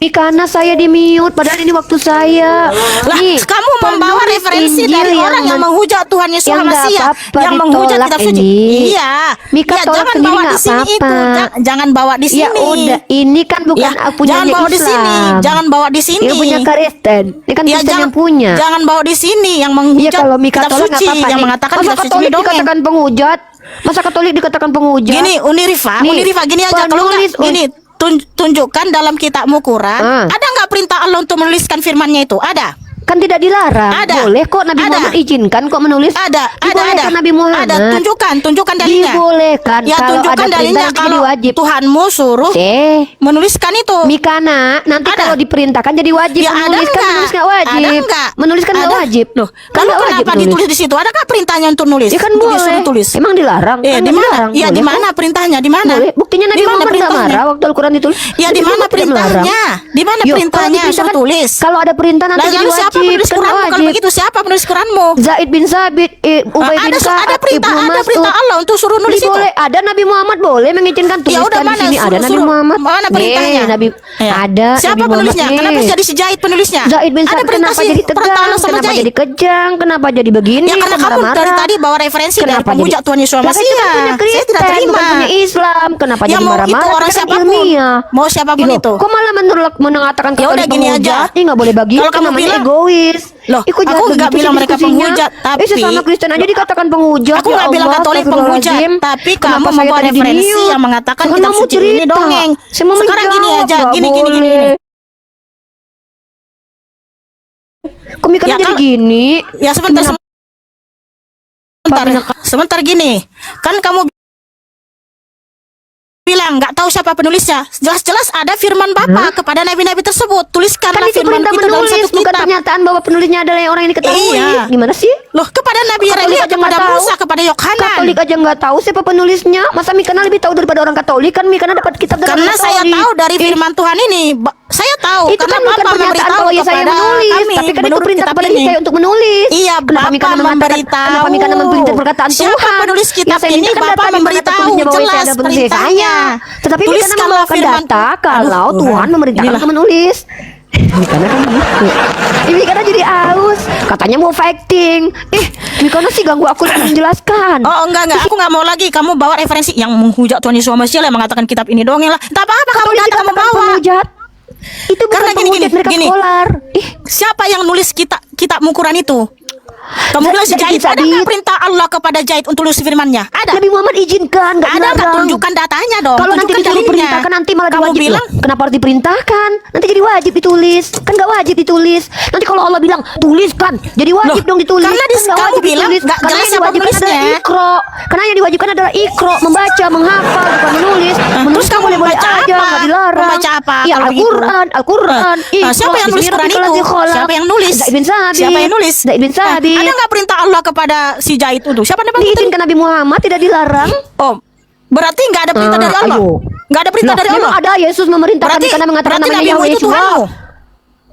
Karena saya di mute, padahal ini waktu saya. Lah, Nih, kamu membawa penulis referensi Injil dari orang yang menghujat Tuhan Yesus yang nggak Mesias, apa-apa yang menghujat ditolak kitab suci. ini. Iya. Mika Ya, tolak jangan sendiri bawa di nggak sini itu. apa-apa. Jangan bawa di sini. Ya udah, ini kan bukan Ya, punyanya jangan bawa Islam. di sini. Jangan bawa di sini. Ini punya Kristen. Ini kan Ya, Kristen yang punya. Jangan bawa di sini yang Iya, menghujat kalau Mika kitab tolak nggak suci, apa-apa yang nih. mengatakan Masa kitab suci Katolik ini dongeng. dikatakan penghujat? Masa Katolik dikatakan penghujat? Gini, Unirifa Nih, gini aja, kalau penulis nggak gini, tunjukkan dalam kitabmu Quran, ada nggak perintah Allah untuk menuliskan firman-Nya itu? Ada. Kan tidak dilarang. Ada. Boleh kok Nabi Ada. Muhammad izinkan kok menulis. Ada Dibolehkan Nabi Muhammad. Ada, tunjukkan dalilnya. Dibolehkan. Ya, kalau tunjukkan ada dalilnya perintah kalau jadi wajib. Tuhanmu suruh menuliskan itu. Mikana, nanti Ada. kalau diperintahkan jadi wajib. Ya, ada menuliskan nggak? menulis nggak wajib. Ada nggak? Menuliskan nggak Ada. wajib. Loh, Kan lalu nggak wajib kenapa ditulis di situ? Adakah perintahnya untuk nulis? Ya kan Untuk boleh. disuruh tulis. Emang dilarang? Ya, Kan di mana? dilarang. Ya, di Boleh mana kok. perintahnya? Di mana? Boleh. Buktinya Nabi Di mana Muhammad nggak perintahnya? marah waktu Al-Quran ditulis. Ya, di Nabi mana Muhammad tidak melarang. perintahnya? Di mana Yuk, kalau perintahnya suruh diperintahkan, tulis? Kalau ada perintah nanti jadi Lalu siapa wajib. penulis Kan nggak Quranmu? Kalau wajib. begitu siapa penulis Quranmu? Zaid bin Sabit, Ubay bin Ada Ka'ab, perintah, Ibnu ada perintah Mas'ud. Allah untuk suruh nulis itu. Boleh, ada Nabi Muhammad boleh mengizinkan Ya udah, tuliskan di mana sini ada Nabi suruh- Muhammad. mana perintahnya? Nih, Nabi Ya. ada Siapa Nabi Muhammad penulisnya? nih. Kenapa jadi si Zaid penulisnya? Zaid bin Ada Sabit perintah kenapa si jadi perintah tegang? Allah sama Kenapa Zaid? jadi kejang? Kenapa jadi begini? Ya karena Kok kamu dari marah-marah? tadi bawa referensi dari Kenapa penghujat Tuhan Yesus Lah, kan Mesias. itu kan punya Saya tidak Kristen, terima. bukan punya Islam. Kenapa Ya jadi mau itu marah-marah? orang Kita kan siapapun. ilmiah. Mau siapapun Ih, loh, itu. Kok malah mengatakan Ya udah, Katolik gini aja. penghujat? Ih, nggak boleh begitu. Kalau kamu namanya bilang- egois. Loh, Ih, kok aku jahat nggak begitu bilang sih mereka diskusinya? penghujat, tapi sesama Kristen aja dikatakan penghujat. Aku Ya nggak bilang Allah, Katolik penghujat, astagfirullahaladzim. tapi Kenapa kamu saya membawa tadi referensi di-mute? yang mengatakan Kan kitab kamu suci ini cerita. dongeng. Saya mau Sekarang gini menjawab, aja, nggak gini. boleh. Kok Mika Ya, jadi kalau- gini? Ya sebentar gini. Kan kamu bilang nggak tahu siapa penulisnya. Jelas-jelas ada firman Bapa kepada nabi-nabi tersebut. Kan Tuliskanlah itu firman perintah itu dalam menulis, satu bukan kitab. pernyataan bahwa penulisnya adalah yang orang yang diketahui. Iya. Gimana sih? Loh, kepada Nabi Katolik Yeremia, aja kepada nggak tahu. Musa, kepada Yohanan. Katolik aja nggak tahu siapa penulisnya. Masa Mikana lebih tahu daripada orang Katolik? Kan Mikana dapat kitab dari Karena orang saya Katolik. tahu dari Ih, firman Tuhan ini, saya tahu itu karena kan bukan Bapa pernyataan memberitahu bahwa ya saya kepada menulis, kami tapi kan itu menurut perintah kitab kepada ini. diri saya untuk menulis. Iya, Kenapa Bapa Mikana mengatakan? memberitahu. Kenapa Mikana memperintah perkataan Siapa Tuhan? penulis kitab Ya, saya ini? minta kan Bapa datanya, mana memberitahu, petulisnya bahwa jelas saya ada penulis perintahnya. saya. Tetapi Mikana Tuliskanlah membawakan firman- data kalau Aduh, Tuhan memerintahkan inilah. untuk menulis. Mikana kan gitu. Mikana jadi aus. Katanya mau fighting. Mikana sih ganggu aku lagi menjelaskan. Oh enggak, aku nggak mau lagi kamu bawa referensi yang menghujat Tuhan Yesus Mesias yang mengatakan kitab ini dongeng lah. Tak apa-apa kamu Katolik datang kamu dikatakan bawa. penghujat. Itu bukan Karena penghujat, mereka gini. skolar. Siapa yang nulis kitab Quran itu? Kamu bilang si Zaid bin Zaid, ada Sabit. nggak perintah Allah kepada Zaid untuk nulis firman-Nya? Ada. Nabi Muhammad izinkan, nggak Ada nggak? dilarang. Tunjukkan datanya dong. Kalau nanti tunjukkan disuruh dalilnya. perintahkan nanti malah Kamu diwajib. bilang Loh, kenapa harus diperintahkan? Nanti jadi wajib ditulis. Kan nggak wajib ditulis. Nanti kalau Allah bilang tuliskan, jadi wajib Loh, dong ditulis. karena Kan nggak kamu wajib bilang ditulis. nggak Karena jelas yang siapa diwajibkan penulisnya. adalah ikro. Karena yang diwajibkan adalah ikro, membaca, menghafal, bukan menulis. terus kamu boleh-boleh membaca aja, apa? nggak dilarang. Membaca apa Ya kalau begitu? Al-Quran. Siapa yang nulis Quran itu? Siapa yang nulis? Zaid bin Sabit. Siapa yang nulis? Zaid bin Sabit. Ada nggak perintah Allah kepada si Zaid itu? Siapa namanya? Diizinkan Nabi Muhammad, tidak dilarang. Oh, berarti nggak ada perintah dari Allah. Ayo. Nggak ada perintah Lah, dari Allah. memang ada Yesus memerintahkan karena mengatakan berarti namanya Nabimu Yahweh itu Yeshua. Tuhanmu.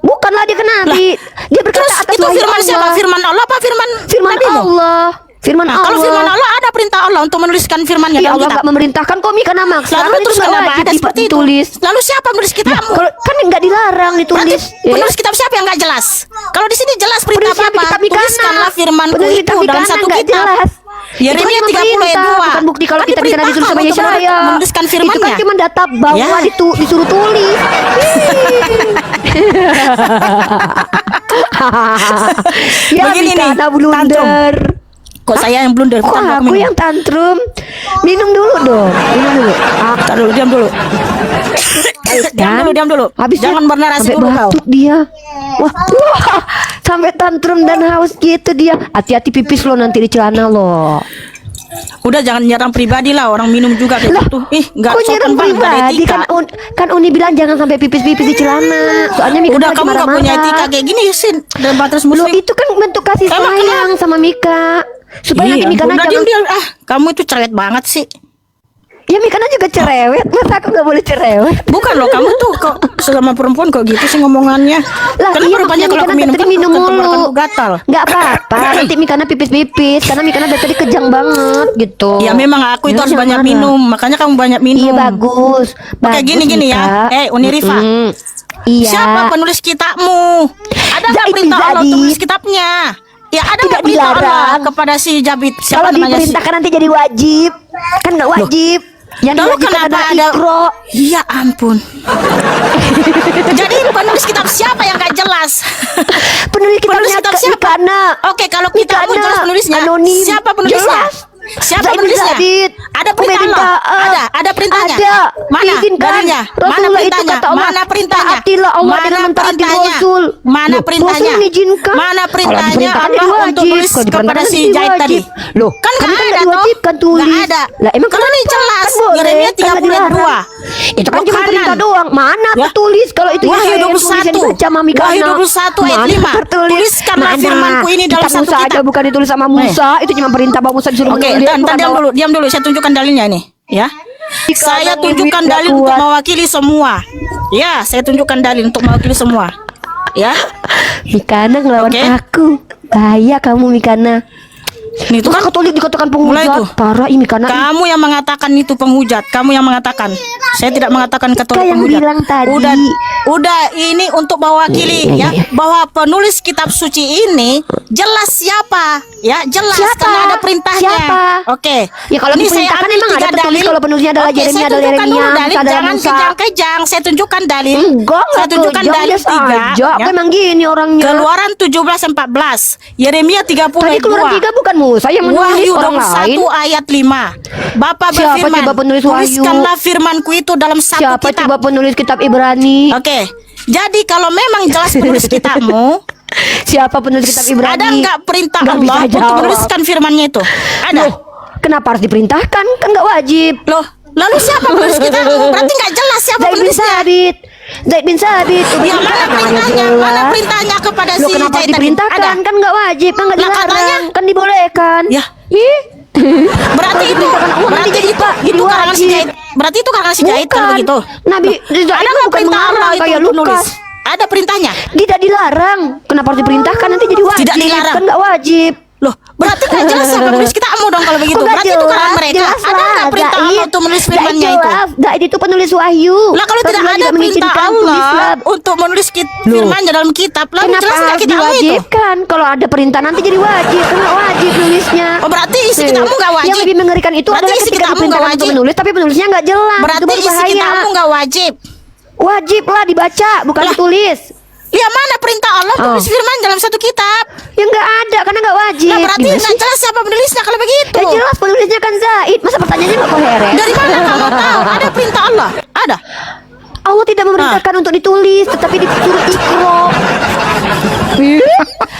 Bukanlah dia kan nabi. Dia berkata Terus atas itu wahyu firman siapa? Allah. Firman Allah apa firman Nabimu? Allah. Firman Nah, Allah. kalau firman Allah ada perintah Allah untuk menuliskan firman-Nya Iya, dalam Allah kitab. nggak memerintahkan kok Mi karena maksa. Lalu Kan itu terus nggak kenapa wajib ada seperti itu? ditulis. Lalu siapa menulis kitabmu? Kalau kan nggak dilarang Berarti ditulis. penulis kitab siapa yang nggak jelas? Kalau di sini jelas perintah Penulis apa? kitab Mikana. Tuliskanlah firmanku Penulis itu kitab dalam Mikana satu nggak kitab. jelas. Yeremia Itu hanya 30 ayat memerintah, 2. bukan bukti kalau Kan kita Mikana disuruh sama diperintahkan untuk Yesaya. menuliskan Itu firman-Nya. kan cuma data bahwa Ya. disuruh tulis. Ya Begini nih, Mikana blunder. Kok saya yang blunder? Kok Bentar, aku minum. yang tantrum? Minum dulu dong. Minum dulu. Bentar dulu, diam dulu. Diam dulu. Habis Jangan bernarasi sampai dulu kau. batuk dia. Wah, Sampai tantrum dan haus gitu dia. Hati-hati pipis lo nanti di celana lo. Udah jangan nyerang pribadi lah, orang minum juga kayak Lah, gitu. Ih, enggak kok nyerang pribadi kan Uni bilang jangan sampai pipis-pipis di celana. Soalnya Mika Udah lagi kamu gak punya etika kayak gini sih, dan batas Lo muslim. itu kan bentuk kasih Emang sayang sama Mika. Supaya nanti Mika udah jangan. diam. Kamu itu cerewet banget sih. Ya Mika juga cerewet. Masa aku gak boleh cerewet? Bukan loh, kamu tuh kok sama perempuan kok gitu sih ngomongannya. Lah Karena iya, rupanya maksudnya kalau aku Mikana minum tadi minum mulu. gatal. Gak apa-apa. Nanti Mikana pipis-pipis. Karena Mikana dari tadi kejang banget gitu. Ya memang aku itu Ya, harus jangan banyak marah. minum, makanya kamu banyak minum. Iya bagus. Oke, gini ya. Uni Rifa. Iya. Siapa penulis kitabmu? Ada nggak Zaid perintah bin Allah untuk Zabit. menulis kitabnya? Ya ada Tidak nggak perintah Allah dilarang. kepada si Jabit? Kalau Siapa namanya si? diperintahkan nanti jadi wajib. Kan gak wajib. Yang Lalu diwajibkan kenapa adalah ada? Iqra. Ya ampun. Jadi penulis kitab siapa yang gak jelas? Penulis kitabnya kitab siapa? Mikana. Oke, kalau kitabmu Mikana. jelas penulisnya. Anonim. Siapa penulisnya? Jelas. Siapa Zaid bin penulisnya? Zabit. Ada perintah Allah? Ada perintahnya? Ada. Mana Diizinkan. dalilnya? Mana Rasulullah itu perintahnya? kata Allah, Mana perintahnya? taatilah Allah Mana dalam mentaati perintahnya? Rasul. Mana Loh, perintahnya? Rasul mengizinkan. Mana Kalau perintahnya diperintahkan jadi Allah untuk wajib. nulis Kalau kepada diperintahkan si jadi Zaid tadi? wajib. Loh, Kan kami nggak kan ada nggak toh? diwajibkan tulis. Nggak ada. Lah emang Kalau ini kenapa? jelas. Kan boleh. Yeremia Kan nggak 32. dilarang. Itu kan cuma Yohanan. perintah doang. Mana Ya. tertulis kalau itu Wahyu Yesaya yang 21. dibaca Mami Kana. Wahyu 21 ayat Mana 5. tertulis? Tuliskanlah Mana? firmanku ini dalam Kitab satu Musa aja kitab. bukan ditulis sama Musa. Itu cuma perintah bahwa Musa disuruh Oke, menulis, bukan bahwa- diam dulu. Saya tunjukkan dalilnya nih, ya. Saya tunjukkan nggak dalil untuk kuat. mewakili semua. Ya, saya tunjukkan dalil untuk mewakili semua. Ya. Mikana ngelawan Oke. aku. Bahaya kamu Mikana. Nih Itu tuh kan kan Katolik dikatakan Mulai penghujat. tuh. Parah ini Mikana. kamu yang mengatakan itu penghujat. Kamu yang mengatakan. Saya tidak mengatakan Katolik yang penghujat. bilang tadi. Udah ini untuk mewakili Iya, ya, iya. bahwa penulis kitab suci ini jelas siapa, ya, jelas Siapa? karena ada perintahnya. Siapa? Oke. Ya kalau Ini saya diperintahkan ambil emang ada tiga tertulis dalil. kalau penulisnya adalah Oke, Yeremia, saya adalah tunjukkan Yeremia, dulu dalil, Musa adalah jangan Musa. kejang-kejang. Saya tunjukkan dalil. Enggak Saya tunjukkan dalil biasa 3. aja. Aku emang gini orangnya. Keluaran 17:14, Yeremia 30 Tadi ayat keluaran 3 bukan Musa yang menulis Wahyu orang lain. 21 ayat 5. Bapak Siapa berfirman, coba penulis Wahyu? tuliskanlah firmanku itu dalam satu Siapa kitab. coba penulis kitab Ibrani? Oke. Jadi kalau memang jelas penulis kitabmu, Siapa penulis kitab Ibrani? ada nggak perintah Nggak Allah bisa untuk jawab. menuliskan firmannya itu? Ada. Loh, kenapa harus diperintahkan? Kan nggak wajib. Loh, lalu siapa penulis kitabmu? Berarti nggak jelas siapa Zaid bin penulisnya. Sabit. Zaid bin Sabit. Ya mana perintahnya? Mana perintahnya kepada Loh, si kenapa Zaid tadi? diperintahkan? Ada. Kan nggak wajib, kan nggak Lah, dilarang, katanya- kan dibolehkan. Ya. Ih. Berarti itu, Diperintahkan Allah, nanti jadi Pak, itu jadi karangan si wajib. Zaid. Berarti itu karangan si Zaid kalau Bukan. begitu. Nabi Zaid Ada itu nggak bukan perintah Allah mengarang itu kayak untuk nulis? Lukas. Ada perintahnya. Tidak dilarang. Kenapa harus diperintahkan? Nanti jadi wajib. Tidak dilarang. Kan nggak wajib. Loh, berarti nggak jelas siapa penulis kitabmu dong kalau begitu. Kok nggak Berarti itu karangan mereka. Jelas Ada nggak lah, perintah Allah Zaid. untuk menulis Zaid firmannya itu? jelas. Zaid itu penulis wahyu. Lah kalau tidak Rasulullah ada juga perintah mengizinkan tulislah. Allah untuk menulis firmannya dalam kitab, lalu Kenapa jelas nggak harus kitabmu itu? diwajibkan? Kalau ada perintah nanti jadi wajib. Kan nggak wajib nulisnya. Oh, berarti isi kitabmu nggak wajib. Yang lebih mengerikan itu Berarti adalah isi ketika kitabmu nggak diperintahkan untuk wajib. menulis tapi penulisnya nggak jelas. Berarti Itu baru isi bahaya. kitabmu nggak wajib. Wajib lah dibaca, bukan Lah. ditulis. Ya mana perintah Allah Oh. menulis firman dalam satu kitab? Ya nggak ada karena nggak wajib. Nah, berarti Gimana nggak sih? jelas siapa penulisnya kalau begitu. Ya jelas penulisnya kan Zaid. Masa pertanyaannya nggak koheren? Dari mana kamu tahu ada perintah Allah? Ada. Allah tidak memerintahkan untuk ditulis, tetapi disuruh ikro.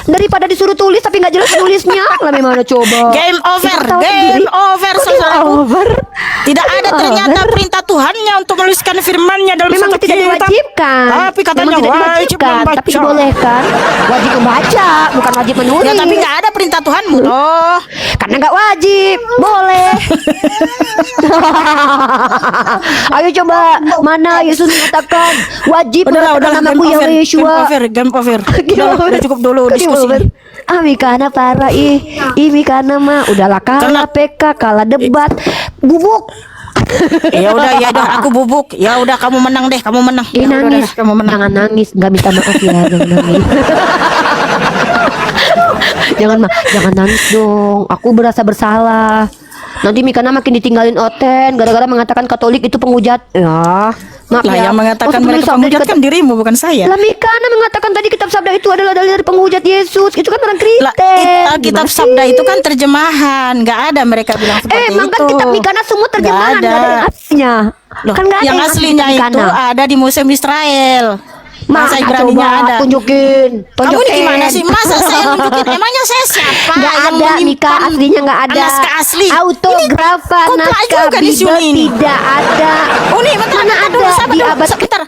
Daripada disuruh tulis tapi nggak jelas tulisnya, lah memang coba. Game over, Kita tahu game sendiri. over, Kok saudaraku. game over? Tidak ada Over. ternyata perintah Tuhannya untuk menuliskan firman-Nya dalam Memang satu tidak kitab. diwajibkan. Tapi katanya Memang tidak wajib diwajibkan, membaca. tapi dibolehkan. Wajib membaca, bukan wajib menulis. Ya tapi nggak ada perintah Tuhanmu. Oh, Karena nggak wajib, boleh. Ayo coba, mana Yesus mengatakan wajib mengatakan namaku Yahweh Yeshua. game over. Game over. Udah cukup dulu Kok game over? diskusi. Ah Mikana parah Mikana mah udahlah kalah Karena- PK, kalah debat, bubuk. Ya udah, aku bubuk. Ya udah, kamu menang deh, kamu menang. Ih, Ya udah, nangis, udah, kamu menang. jangan nangis, nggak minta maaf ya, jangan nangis. jangan nangis dong. Aku berasa bersalah. Nanti Mikana makin ditinggalin Oten gara-gara mengatakan Katolik itu penghujat. Ya, maaf Lah ya. yang mengatakan Waktu penulis mereka sabda penghujat dikata- kan dirimu, bukan saya. Lah Mikana mengatakan tadi kitab sabda itu adalah dalil dari penghujat Yesus. Itu kan orang Lah, Kristen. kitab Gimana sabda sih? itu kan terjemahan, nggak ada mereka bilang seperti itu. Emang kan kitab Mikana semua terjemahan, Nggak nggak ada yang aslinya. Loh, Kan nggak ada yang asli aslinya kitab itu Mikana. ada di Museum Israel. Bahasa Ibraninya coba ada. tunjukin. Kamu ini gimana sih? Masa saya nunjukin? Emangnya saya siapa Nggak yang ada, Mika, menyimpan aslinya nggak ada. naskah asli? Autografa Ini kopla naskah juga di Bible sini ini. tidak ada. Uni, bentar, Mana bentar dulu, ada sabar di dulu, abad sebentar.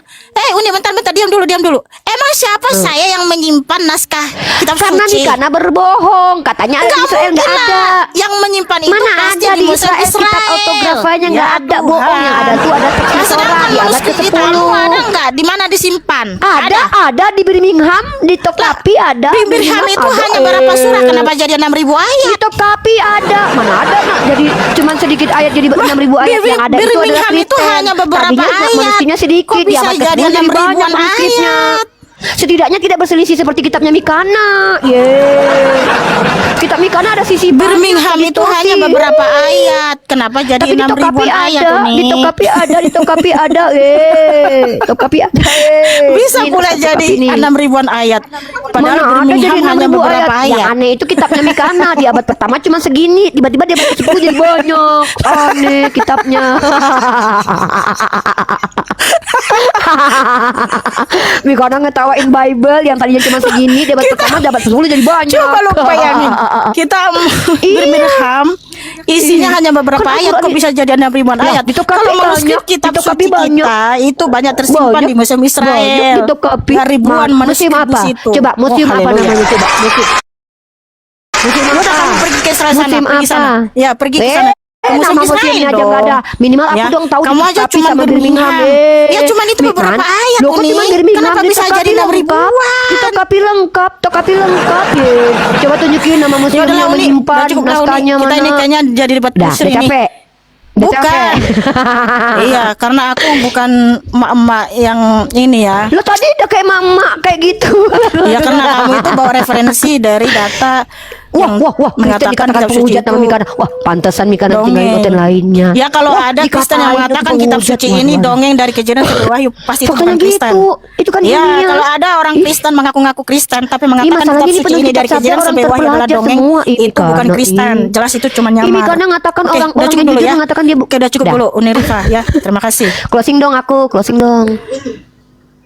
Uni, bentar, diam dulu. Emang siapa saya yang menyimpan naskah kitab Karena suci? Mikana berbohong, katanya di Israel nggak mungkin ada. lah. Yang menyimpan itu Mana pasti ada di museum Israel kitab autografanya nggak Ya ada, Tuhan. bohong. Yang ada tuh ada teks Nah, Torah sedangkan di abad manuskrip ke-10. kitabmu ada nggak? Di mana disimpan? Ada di Birmingham, di Tokapi ada. Birmingham itu ada, hanya berapa surah? Kenapa jadi 6.000 ayat? Di Tokapi ada. Mana ada nak? Jadi cuman sedikit ayat jadi 6.000 ayat. Yang ada itu adalah Birmingham itu Kristen. hanya beberapa Tadinya ayat. manuskripnya sedikit. Kok Di bisa abad jadi ke-10 jadi 6.000-an banyak manuskripnya. ayat? Setidaknya tidak berselisih seperti kitabnya Mikana. Kitab Mikana ada sisi Birmingham itu hanya beberapa ayat. Kenapa jadi Tapi di 6.000 Tokapi ayat ada, Uni? di Tokapi ada, di Tokapi ada, Tokapi ada, Bisa Ini pula naskah jadi Tokapi ini. 6.000-an ayat. Padahal Mana ada Birmingham jadi hanya 6.000 beberapa Yang ayat. aneh itu kitabnya Mikana di abad pertama cuma segini, tiba-tiba di abad ke-10 jadi banyak. Aneh kitabnya. Mikana ngetawain Bible yang tadinya cuma segini, di abad pertama di abad ke-10 jadi banyak. Coba lu bayangin, kita Birmingham isinya hanya beberapa Kan ayat, kok Al-Quran bisa jadi 6.000-an Lah, ayat? di Tokapi Kalau manuskrip banyak, kitab di Tokapi suci kita itu banyak tersimpan Banyak. di Museum Banyak Israel. di Tokapi. Ada ribuan manuskrip Museum apa? di situ. Coba museum Oh, apa haleluya. namanya? Coba museum. Museum Udah apa? kamu pergi ke Israel sana, Museum pergi apa? sana. Ya, pergi ke sana. Museum nama Israel museumnya aja dong. nggak ada. Minimal aku Ya, dong tahu kamu di aja Tokapi cuma sama Birmingham. Ya, cuman itu Mikan, beberapa ayat, loh, kok Uni. cuma Birmingham, Kenapa di bisa Tokapi jadi 6.000-an? lengkap? Di Tokapi lengkap, Tokapi lengkap ya. Coba tunjukin nama Ya museum udahlah yang Uni, menyimpan udah cukup lah Uni. naskahnya Kita mana. ini kayaknya jadi debat Dah, kusir udah ini. capek. Udah Bukan. capek. Iya, karena aku bukan emak-emak yang ini ya. Lo tadi udah kayak mama kayak gitu. Ya karena kamu itu bawa referensi dari data Wah, yang Kristen mengatakan dikatakan kitab suci penghujat nama itu Mikana. Wah, pantesan Mikana dongeng. tinggalin hotel lainnya. Ya kalau Wah, ada Kristen yang dikatain mengatakan itu kitab penghujat, suci ini waduh. dongeng dari Kejadian sampai Wahyu, pasti itu Faktanya bukan Kristen. gitu. Itu kan Ya, ilmiah. kalau ada orang Kristen mengaku-ngaku Kristen tapi Ih, mengatakan masalahnya kitab ini suci penuh ini kitab dari sabda Kejadian orang sampai Wahyu adalah terpelajar dongeng, semua. Ih, itu bukan Mikana, Kristen. ih. Jelas itu cuma Ih, nyamar. Mikana ngatakan Oke, orang udah yang cukup dulu jujur ya. mengatakan dia Oke, udah cukup Dah. dulu Unirifa ya. Terima kasih. Closing dong aku, closing dong.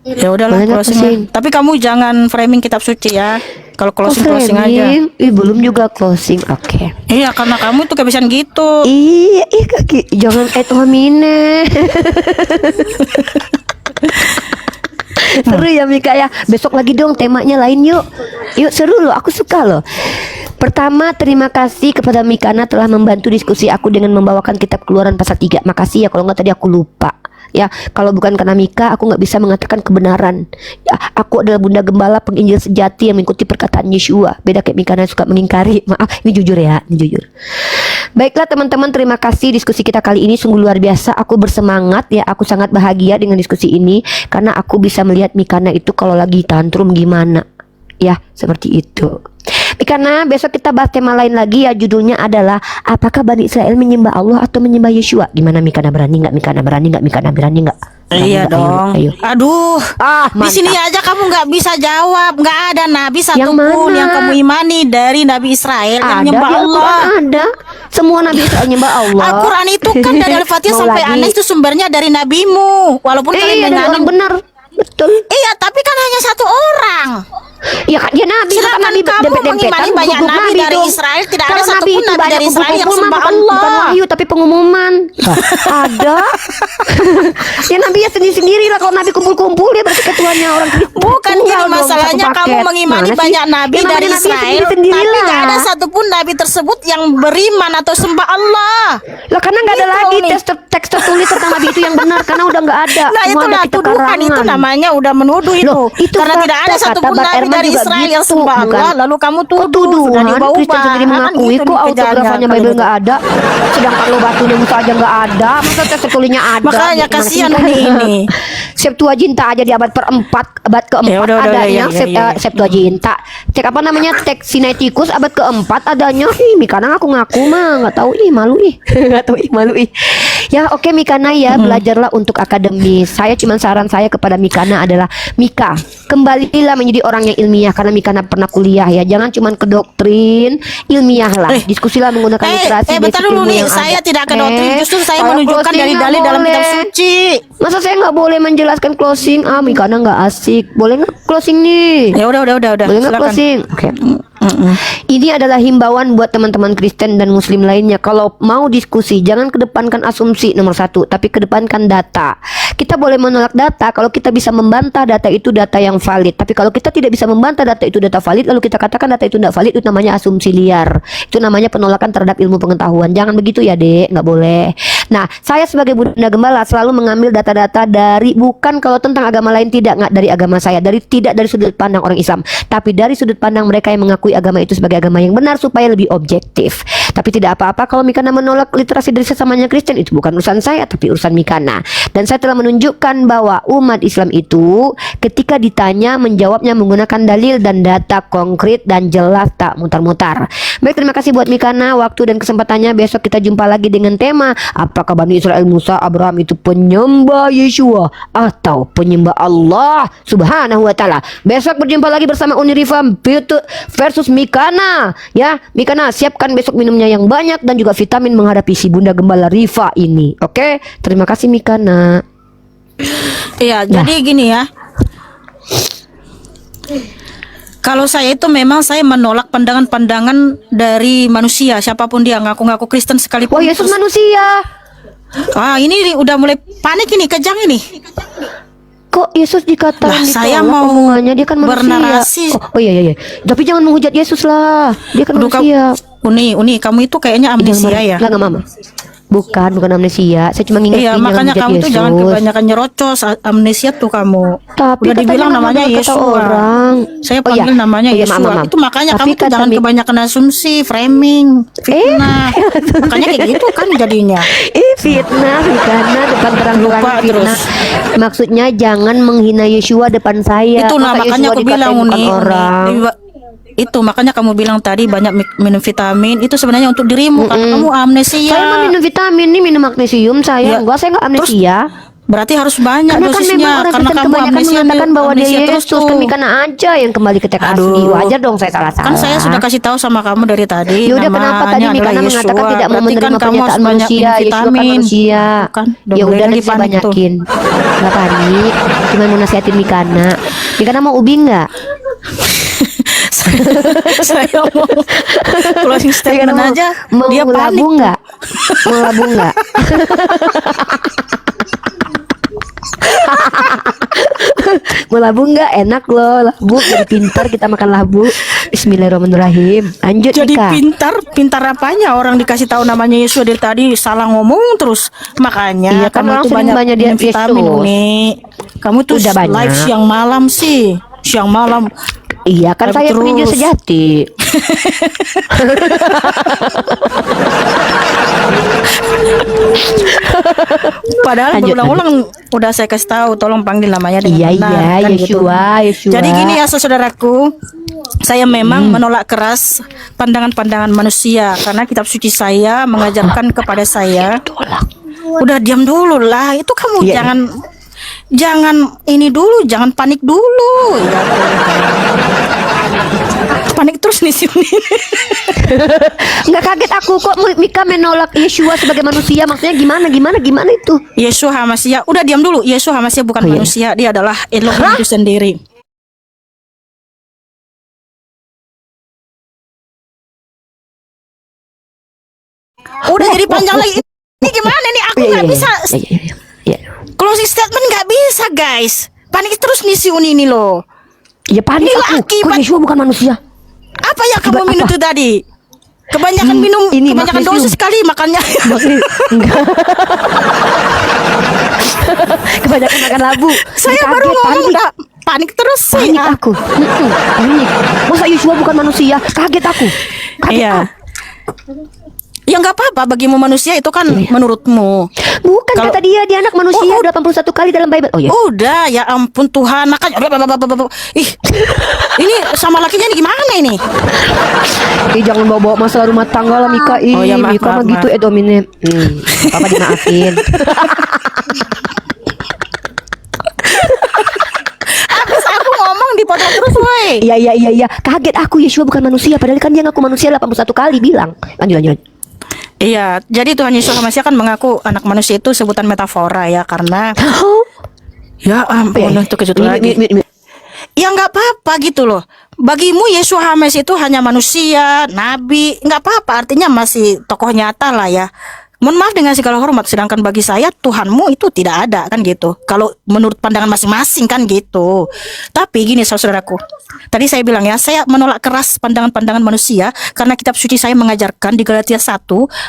Ya udahlah Boleh nggak closing. closing? Tapi kamu jangan framing kitab suci ya. Kalau closing aja. Framing? Ih, belum juga closing. Oke. Iya, karena kamu itu kebiasaan gitu. Iya, kaki jangan Tuhamine. Seru ya Mika ya. Besok lagi dong temanya lain yuk. Yuk seru loh, aku suka loh. Pertama, terima kasih kepada Mikana telah membantu diskusi aku dengan membawakan kitab Keluaran pasal 3. Makasih ya, kalau nggak tadi aku lupa. Ya, kalau bukan karena Mika, aku nggak bisa mengatakan kebenaran. Ya, aku adalah bunda gembala penginjil sejati yang mengikuti perkataan Yeshua. Beda kayak Mikana suka mengingkari. Maaf, ini jujur ya, ini jujur. Baiklah teman-teman, terima kasih diskusi kita kali ini sungguh luar biasa. Aku bersemangat ya, aku sangat bahagia dengan diskusi ini karena aku bisa melihat Mikana itu kalau lagi tantrum gimana. Ya, seperti itu. Karena besok kita bahas tema lain lagi ya, judulnya adalah apakah Bani Israel menyembah Allah atau menyembah Yeshua? Gimana Mikana, berani nggak? Mikana berani nggak? Mikana berani nggak? Iya dong. Ayo. Aduh, di Mantap. sini aja kamu nggak bisa jawab. Nggak ada nabi satupun mana? yang kamu imani dari Nabi Israel yang Ada menyembah di Allah. Al-Quran ada. Semua Nabi Israel nyembah Allah. Al-Quran itu kan dari Al-Fatihah Mau sampai lagi. Anas itu sumbernya dari nabimu. Walaupun kalian Iya, dari menyanyi. orang benar. Betul. Iya, tapi kan hanya satu orang. Iya kan dia nabi, Sedangkan nabi kamu dempet-dempetan, mengimani banyak gugup nabi dari dong. Israel, tidak Kalau ada satupun itu nabi banyak dari Israel yang kumpul-kumpul sembah mah bukan Allah. wahyu tapi pengumuman. Ada. Ya nabi ya sendiri-sendiri lah, kalau nabi kumpul-kumpul dia berarti ketuanya orang Kristen. Bukan Tunggal gini dong, masalahnya, satu kamu paket. mengimani Mana sih? banyak nabi Ya, dari namanya nabi ya Israel, sendiri-sendiri tapi lah. nggak ada satupun nabi tersebut yang beriman atau sembah Allah. Lah karena nggak ada Gitu, lagi nih. teks tertulis tentang nabi itu yang benar karena udah nggak ada. Nah, Semua itulah ada kitab tuduhan, karangan. itu namanya udah menuduh itu. Loh, itu Karena fakta, tidak ada kata satupun Bang nabi Herman dari juga Israel yang gitu, sembah Allah, bukan? lalu kamu Kok tuduh sudah tuduhan diubah-ubah. Kristen sendiri Kan mengakui gitu kok nih autografannya kerjaannya Bible kalian. nggak ada, sedangkan lo batunya Musa aja nggak ada, masa tes tertulisnya ada. Makanya Gimana kasihan sih? ini. Septuaginta aja di abad abad keempat Ya udah, adanya ya. Septuaginta. Cek apa namanya, teks Sinaiticus abad keempat adanya. Ih, Mikana ngaku-ngaku mah nggak tahu ih, malu ih. Nggak tahu ih, malu ih. Ya oke Mikana ya, belajarlah untuk akademis. Saya cuma saran saya kepada Mikana adalah Mika, kembalilah menjadi orang yang ilmiah karena Mikana pernah kuliah ya. Jangan cuma ke doktrin, ilmiah lah. Diskusilah menggunakan literasi bentar basic dulu ilmu nih, yang saya ada. tidak ke doktrin, justru saya Kalau menunjukkan closing dari nggak dalil dalam kitab boleh. suci. Masa saya nggak boleh menjelaskan closing? Ah, Mikana nggak asik. Boleh nggak closing nih? Ya udah, Boleh nggak silakan. closing? Oke. Ini adalah himbauan buat teman-teman Kristen dan Muslim lainnya. Kalau mau diskusi, jangan kedepankan asumsi nomor satu, tapi kedepankan data. Kita boleh menolak data kalau kita bisa membantah data itu data yang valid. Tapi kalau kita tidak bisa membantah data itu data valid, lalu kita katakan data itu tidak valid, itu namanya asumsi liar. Itu namanya penolakan terhadap ilmu pengetahuan. Jangan begitu ya, Dek. Nggak boleh. Nah, saya sebagai Bunda Gembala selalu mengambil data-data dari, bukan kalau tentang agama lain, nggak dari agama saya, tidak dari sudut pandang orang Islam, tapi dari sudut pandang mereka yang mengakui agama itu sebagai agama yang benar supaya lebih objektif. Tapi tidak apa-apa kalau Mikana menolak literasi dari sesamanya Kristen, itu bukan urusan saya tapi urusan Mikana. Dan saya telah menunjukkan bahwa umat Islam itu ketika ditanya menjawabnya menggunakan dalil dan data konkret dan jelas, tak mutar-mutar. Baik, terima kasih buat Mikana waktu dan kesempatannya. Besok kita jumpa lagi dengan tema apakah Bani Israel Musa Abraham itu penyembah Yeshua atau penyembah Allah Subhanahu wa taala. Besok berjumpa lagi bersama Unirifa versus Mikana ya. Mikana siapkan besok minumnya yang banyak dan juga vitamin menghadapi si Bunda Gembala Rifa ini. Oke, terima kasih Mikana. Iya, jadi gini ya. Kalau saya itu memang saya menolak pandangan-pandangan dari manusia, siapapun dia, ngaku-ngaku Kristen sekalipun. Oh, Yesus manusia. Ini udah mulai panik ini, kejang ini. Kok Yesus dikatakan Lah, ditolak saya mau omongannya, dia kan manusia. bernarasi. Oh iya. Tapi jangan menghujat Yesus lah. Dia kan Aduh, manusia. Uni, kamu itu kayaknya amnesia ya. Enggak, Mama. Bukan amnesia. Saya cuma ngingetin Iya, jangan makanya menghujat kamu tuh Yesus. jangan kebanyakan nyerocos, amnesia tuh kamu. Tapi udah katanya dibilang nggak namanya boleh kata Yeshua. orang. Saya Oh, iya. panggil namanya Oh, iya, Yeshua. maaf. Itu makanya Tapi kamu tuh kata jangan kebanyakan asumsi, framing, fitnah. Makanya kayak gitu kan jadinya. Fitnah, Mikana depan terang-terangan Lupa fitnah. Maksudnya jangan menghina Yeshua depan saya. Itu Masa makanya Yeshua aku dikatain bilang bukan orang. itu makanya kamu bilang tadi banyak minum vitamin itu sebenarnya untuk dirimu karena kamu amnesia. Saya mah minum vitamin nih, minum magnesium Iya. saya. Enggak, saya enggak amnesia. Berarti harus banyak Karena kan memang dosisnya orang karena Kristen kamu kebanyakan amnesia mengatakan bahwa dia amnesia terus Yesus, tuh. kan Mikana aja yang kembali ke teks asli. Wajar dong saya salah. Kan saya sudah kasih tahu sama kamu dari tadi. Ya udah, kenapa tadi namanya Mikana adalah mengatakan Yeshua. tidak mau Berarti menerima kan kamu pernyataan harus banyak manusia? minum Yeshua kan vitamin. manusia. Bukan, Ya boleh udah, lagi nanti saya panik tuh. banyakin. Nggak panik, cuma mau nasihatin Mikana. Mikana mau ubi nggak? Saya mau closing statement Mikana aja. mau Dia panik. labu nggak? Mau labu nggak? Mau labu nggak? Enak loh labu, jadi pintar kita makan labu. Bismillahirrahmanirrahim. Lanjut Jadi Mika. pintar apanya orang dikasih tahu namanya Yesus dari tadi salah ngomong terus. Makanya Iya, kan kamu orang tuh sering banyak banyak dia minum vitamin Yesus. Uni. Kamu tuh Udah banyak. live siang malam sih. Siang malam. Iya kan, Tapi saya peninjau terus. sejati. Padahal Lanjut, berulang-ulang udah saya kasih tahu tolong panggil namanya dengan Iya benar, iya, kan gitu. Yeshua. Jadi gini ya saudaraku, saya memang menolak keras pandangan-pandangan manusia karena kitab suci saya mengajarkan kepada saya. Udah diam dulu lah, itu kamu Iya. jangan ini dulu, jangan panik dulu. Ya, panik terus nih sini. Nggak kaget aku kok Mika menolak Yeshua sebagai manusia. Maksudnya gimana itu? Yesus Hamasia, udah diam dulu. Yesus Hamasia bukan Oh, iya. manusia, dia adalah Elohim itu sendiri. Udah jadi panjang lagi. Ini gimana nih? Aku nggak bisa Iya. closing statement, nggak bisa guys. Panik terus nih si Uni ini loh. Ya panik Ini aku. akibat- Kok Yeshua bukan manusia? Apa yang kamu Akibat minum apa? tuh tadi? Kebanyakan minum, ini kebanyakan magnesium. dosis sekali makannya. Enggak. Kebanyakan makan labu. Saya Kaget, baru ngomong panik. udah panik terus sih. Panik aku. Panik. Masa Yeshua bukan manusia? Kaget aku. Kaget Iya. aku. Ya nggak apa-apa bagimu manusia itu kan menurutmu. Bukan, Kalau- kata dia anak manusia 81 kali dalam Bible. Oh ya. Udah, ya ampun Tuhan, makanya ih, ini sama lakinya ini gimana ini? Jangan bawa masalah rumah tangga lah Mika. Oh, ya, maaf, Mika mah maaf, gitu Domine. Apa dimaafin. Aku ngomong dipotong terus, woi. Iya. Kaget aku, Yeshua bukan manusia. Padahal kan dia ngaku manusia 81 kali bilang. Lanjut. Iya, jadi Tuhan Yesus Masih kan mengaku anak manusia itu sebutan metafora ya, karena ya ampun itu kejut lagi. Ya nggak apa-apa gitu loh. Bagimu Yesus Hames itu hanya manusia, nabi, nggak apa-apa. Artinya masih tokoh nyata lah ya. Mohon maaf dengan segala hormat. Sedangkan bagi saya Tuhanmu itu tidak ada kan gitu. Kalau menurut pandangan masing-masing kan gitu. Tapi gini saudaraku, tadi saya bilang ya, saya menolak keras pandangan-pandangan manusia karena kitab suci saya mengajarkan di Galatia 1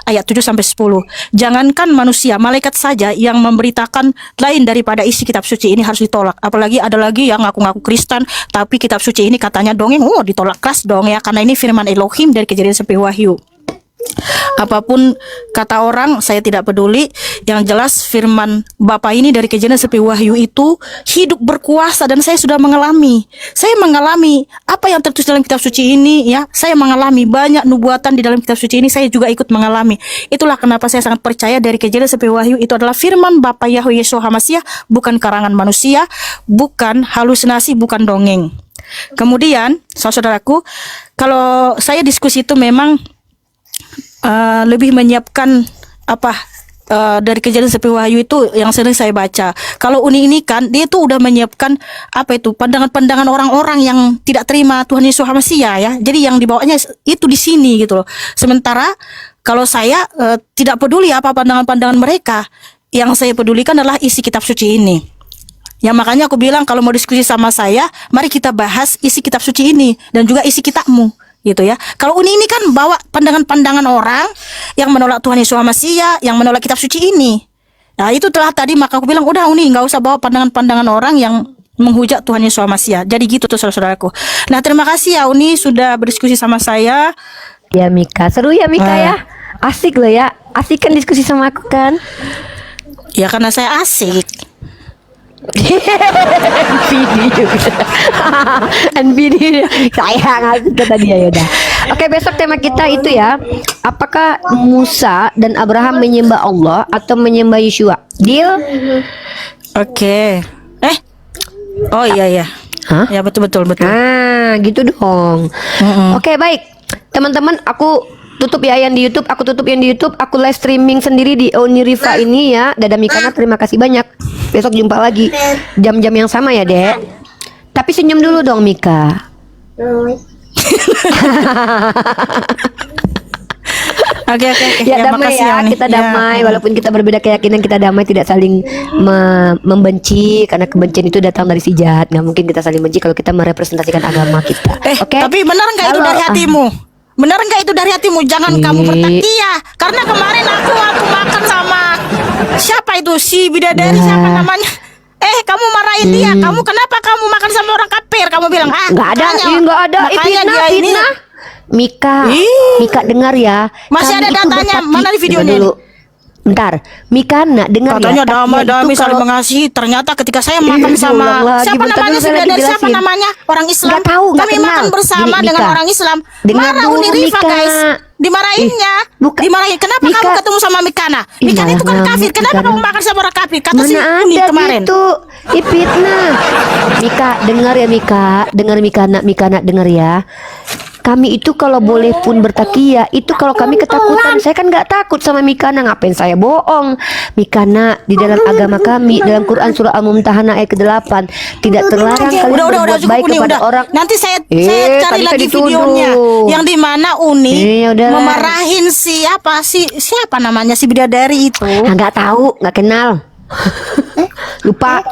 ayat 7 sampai 10. Jangankan manusia, malaikat saja yang memberitakan lain daripada isi kitab suci ini harus ditolak. Apalagi ada lagi yang ngaku-ngaku Kristen tapi kitab suci ini katanya dongeng. Ditolak keras dong ya, karena ini firman Elohim dari Kejadian sampai Wahyu. Apapun kata orang saya tidak peduli. Yang jelas firman Bapa ini dari Kejadian sampai Wahyu itu hidup berkuasa, dan saya sudah mengalami. Saya mengalami apa yang tertulis dalam kitab suci ini ya. Saya mengalami banyak nubuatan di dalam kitab suci ini, saya juga ikut mengalami. Itulah kenapa saya sangat percaya dari Kejadian sampai Wahyu itu adalah firman Bapa Yahweh Yeshua HaMashiach, bukan karangan manusia, bukan halusinasi, bukan dongeng. Kemudian saudaraku, kalau saya diskusi itu memang lebih menyiapkan dari Kejadian sampai Wahyu itu yang sering saya baca. Kalau Uni ini kan dia tuh udah menyiapkan pandangan-pandangan orang-orang yang tidak terima Tuhan Yesus HaMashiach ya. Jadi yang dibawanya itu di sini gitu loh. Sementara kalau saya tidak peduli apa pandangan-pandangan mereka. Yang saya pedulikan adalah isi kitab suci ini. Ya makanya aku bilang kalau mau diskusi sama saya, mari kita bahas isi kitab suci ini dan juga isi kitabmu. Gitu ya. Kalau Uni ini kan bawa pandangan-pandangan orang yang menolak Tuhan Yesus HaMashiach, yang menolak kitab suci ini. Nah, itu telah tadi maka aku bilang udah Uni nggak usah bawa pandangan-pandangan orang yang menghujat Tuhan Yesus HaMashiach. Jadi gitu tuh saudara-saudaraku. Nah, terima kasih ya Uni sudah berdiskusi sama saya. Ya Mika, seru ya Mika ya. Asik loh ya. Asik kan diskusi sama aku kan. Ya karena saya asik. NVIDIA saya ngasih kata dia ya udah. Oke, besok tema kita itu ya, apakah Musa dan Abraham menyembah Allah atau menyembah Yeshua? Deal? Oke. Oh iya. Hah? Ya betul. Gitu dong. Oke, baik teman-teman, aku tutup ya yang di YouTube, aku tutup yang di YouTube, aku live streaming sendiri di Oniriva ini ya. Dadah Mikana, terima kasih banyak. Besok jumpa lagi jam-jam yang sama ya, Dek. Tapi senyum dulu dong, Mika. Oke. Ya, damai makasih ya, Uni. kita damai. Walaupun kita berbeda keyakinan, kita damai, tidak saling membenci. Karena kebencian itu datang dari si jahat. Nggak mungkin kita saling benci kalau kita merepresentasikan agama kita. Oke? Tapi benar nggak itu dari hatimu? Benar nggak itu dari hatimu? Jangan kamu bertakia. Karena kemarin aku makan sama siapa itu si bidadari siapa namanya? Kamu marahin dia. Kamu kenapa kamu makan sama orang kafir? Kamu bilang Nggak ada, nggak ada. Makanya dia ini. Mika, Mika dengar ya. Masih Kami ada itu datanya. bertaki- Mana di videonya Dengar dulu. Bentar, Mika nak dengar Katanya ya. takia damai itu saling kalau- mengasihi. Ternyata ketika saya makan Ih, sama diulang lagi. siapa Bentar namanya dulu, si saya lagi bidadari siapa jelasin. namanya? Orang Islam. Nggak tahu, nggak Kami kenal. makan bersama Gini, dengan Mika. orang Islam. Dengar Marah dulu, Uni Rifa Mika. guys. Dimarahinnya. Bukan. Dimarahin. Kenapa Mika. kamu ketemu sama Mikana? Ih, Mikana itu kan malah kafir. Kenapa Mikana. kamu makan sama orang kafir? Kata si Mana Uni ada kemarin. gitu. Fitnah. Mika, dengar ya Mika. Dengar Mika nak dengar ya. Kami itu kalau boleh pun bertakia, itu kalau kami ketakutan. Saya kan nggak takut sama Mikana, ngapain saya bohong. Mikana di dalam agama kami, dalam Quran surah Al-Mumtahanah ayat ke-8, tidak terlarang kalian Udah berbuat cukup baik Uni, kepada udah. orang. Nanti saya Eh, cari tadi lagi dituduh. videonya yang di mana Uni Ya udahlah. memarahin siapa namanya si bidadari itu. Nggak tahu, nggak kenal. Lupa.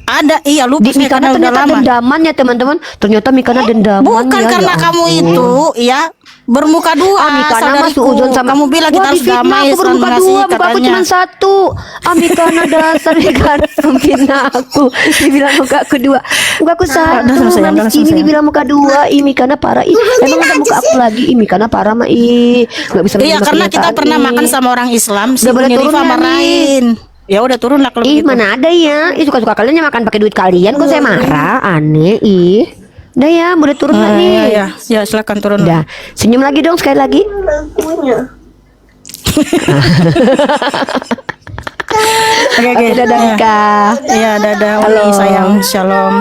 Ada, iya lupa Di saya Mikana karena udah ternyata lama. dendaman ya teman-teman. Ternyata Mikana dendaman Bukan ya, karena ya kamu ampun. itu ya bermuka dua, Mikana mah saudariku. suudon sama Kamu bilang kita harus difitnah damai aku saling bermuka mengasihi dua, muka aku katanya. cuma satu. Mikana dasar Mikana memfitnah aku. Dibilang muka aku dua. Muka aku satu. Udah selesai, udah Manis ini selesai. dibilang muka dua. Mikana parah. Emang ada muka aku lagi. Mikana parah mah. Nggak bisa Iya menerima karena kita kenyataan, pernah ih. makan sama orang Islam si Udah boleh Uni turun Rifa nggak, marahin. Ya udah turun lah kalau Ih gitu. mana ada ya. Suka-suka kalian yang makan pakai duit kalian. Kok saya marah? Aneh. Udah ya, boleh turun nggak nih? Ya silakan turun. Udah, senyum lagi dong sekali lagi. Oke, dadah Mika. Iya, dadah Halo. Uli sayang. Shalom.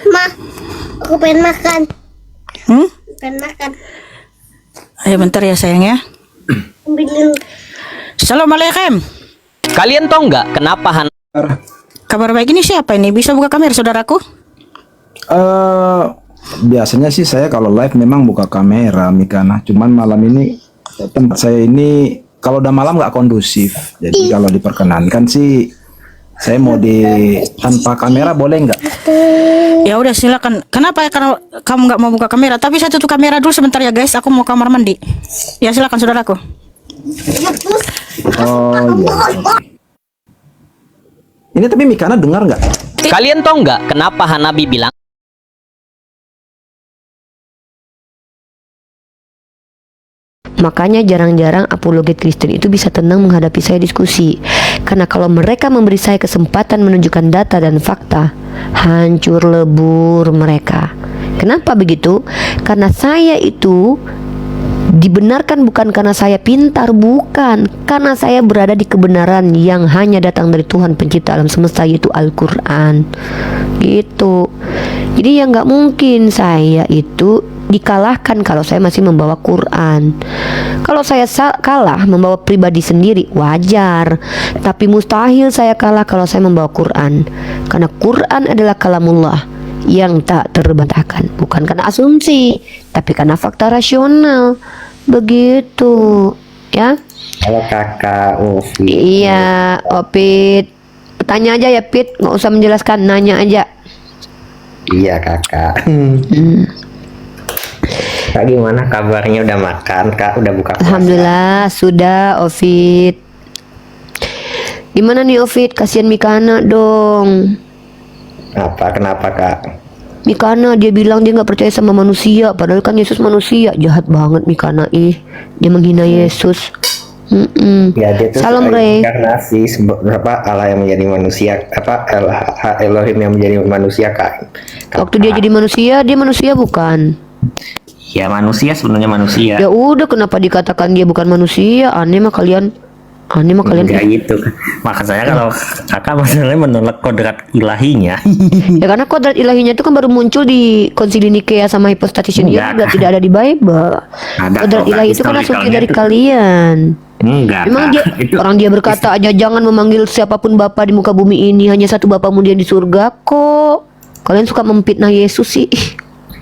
Ma, aku pengen makan. Hmm? Pengen makan. Ayo bentar ya sayang ya. Ambilin. Assalamualaikum. Kalian tahu nggak kenapa Kabar baik ini siapa ini? Bisa buka kamera saudaraku? Biasanya sih saya kalau live memang buka kamera Mikana. Cuman malam ini tempat saya ini kalau udah malam nggak kondusif. Jadi kalau diperkenankan sih saya mau di tanpa kamera boleh nggak? Ya udah silakan. Kenapa ya kalau kamu nggak mau buka kamera? Tapi saya tutup kamera dulu sebentar ya guys. Aku mau kamar mandi. Ya silakan saudaraku. Oh iya. Ini tapi Mikana dengar nggak? kalian tahu nggak kenapa Hanabi bilang Makanya jarang-jarang apologet Kristen itu bisa tenang menghadapi saya diskusi. Karena kalau mereka memberi saya kesempatan menunjukkan data dan fakta, hancur lebur mereka. Kenapa begitu? Karena saya itu dibenarkan bukan karena saya pintar, bukan. Karena saya berada di kebenaran yang hanya datang dari Tuhan pencipta alam semesta, yaitu Al-Quran. Gitu. Jadi ya nggak mungkin saya itu dikalahkan kalau saya masih membawa Quran. Kalau saya kalah membawa pribadi sendiri wajar, tapi mustahil saya kalah kalau saya membawa Quran. Karena Quran adalah kalamullah yang tak terbantahkan, bukan karena asumsi, tapi karena fakta rasional. Begitu, ya. Halo kakak Ufi. Iya, Opit. Tanya aja ya, Pit. Nggak usah menjelaskan, nanya aja. Iya kakak. Kak gimana kabarnya, udah makan kak, udah buka puasa? Alhamdulillah sudah, Ovid. Gimana nih Ovid? Kasihan Mikana dong. Kenapa kak? Mikana dia bilang dia nggak percaya sama manusia, padahal kan Yesus manusia. Jahat banget Mikana, dia menghina Yesus. Ya dia tuh Salam Ray. inkarnasi Allah yang menjadi manusia, Elohim yang menjadi manusia kak. Waktu dia jadi manusia bukan? Ya manusia sebenarnya manusia. Ya udah, kenapa dikatakan dia bukan manusia? Aneh mah kalian. Enggak gitu. Maka saya kalau kakak maksudnya menolak kodrat ilahinya. Ya karena kodrat ilahinya itu kan baru muncul di Konsili Nikea sama Hypostasis Union, Enggak. tidak ada di Bible. Ada Kodrat kok, ilahi itu kan asumsi historicalnya dari tuh. kalian. Enggak Memang kak. dia, orang dia berkata aja jangan memanggil siapapun Bapa di muka bumi ini, hanya satu Bapamu dia di surga kok. Kalian suka memfitnah Yesus sih.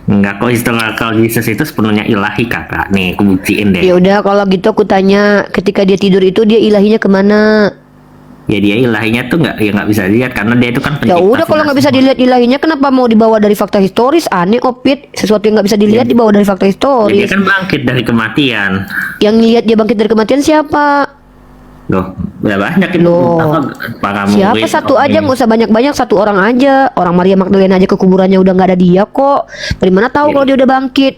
Enggak kok, historical Jesus itu sepenuhnya ilahi kakak. Nih aku buktiin deh. Ya udah kalau gitu aku tanya, ketika dia tidur itu dia ilahinya kemana? Ya dia ilahinya tuh nggak bisa dilihat karena dia itu kan Ya pencipta. udah kalau nggak bisa semua. dilihat ilahinya, kenapa mau dibawa dari fakta historis? Aneh Opit, sesuatu yang nggak bisa dilihat dibawa dari fakta Ya, dia historis. kan bangkit dari kematian. Yang lihat dia bangkit dari kematian siapa? Loh, udah banyak itu. Loh, Para siapa? murid, Satu aja, nggak usah banyak-banyak, satu orang aja. Orang Maria Magdalena aja ke kuburannya udah nggak ada dia kok. Dari mana tahu Iya. kalau dia udah bangkit?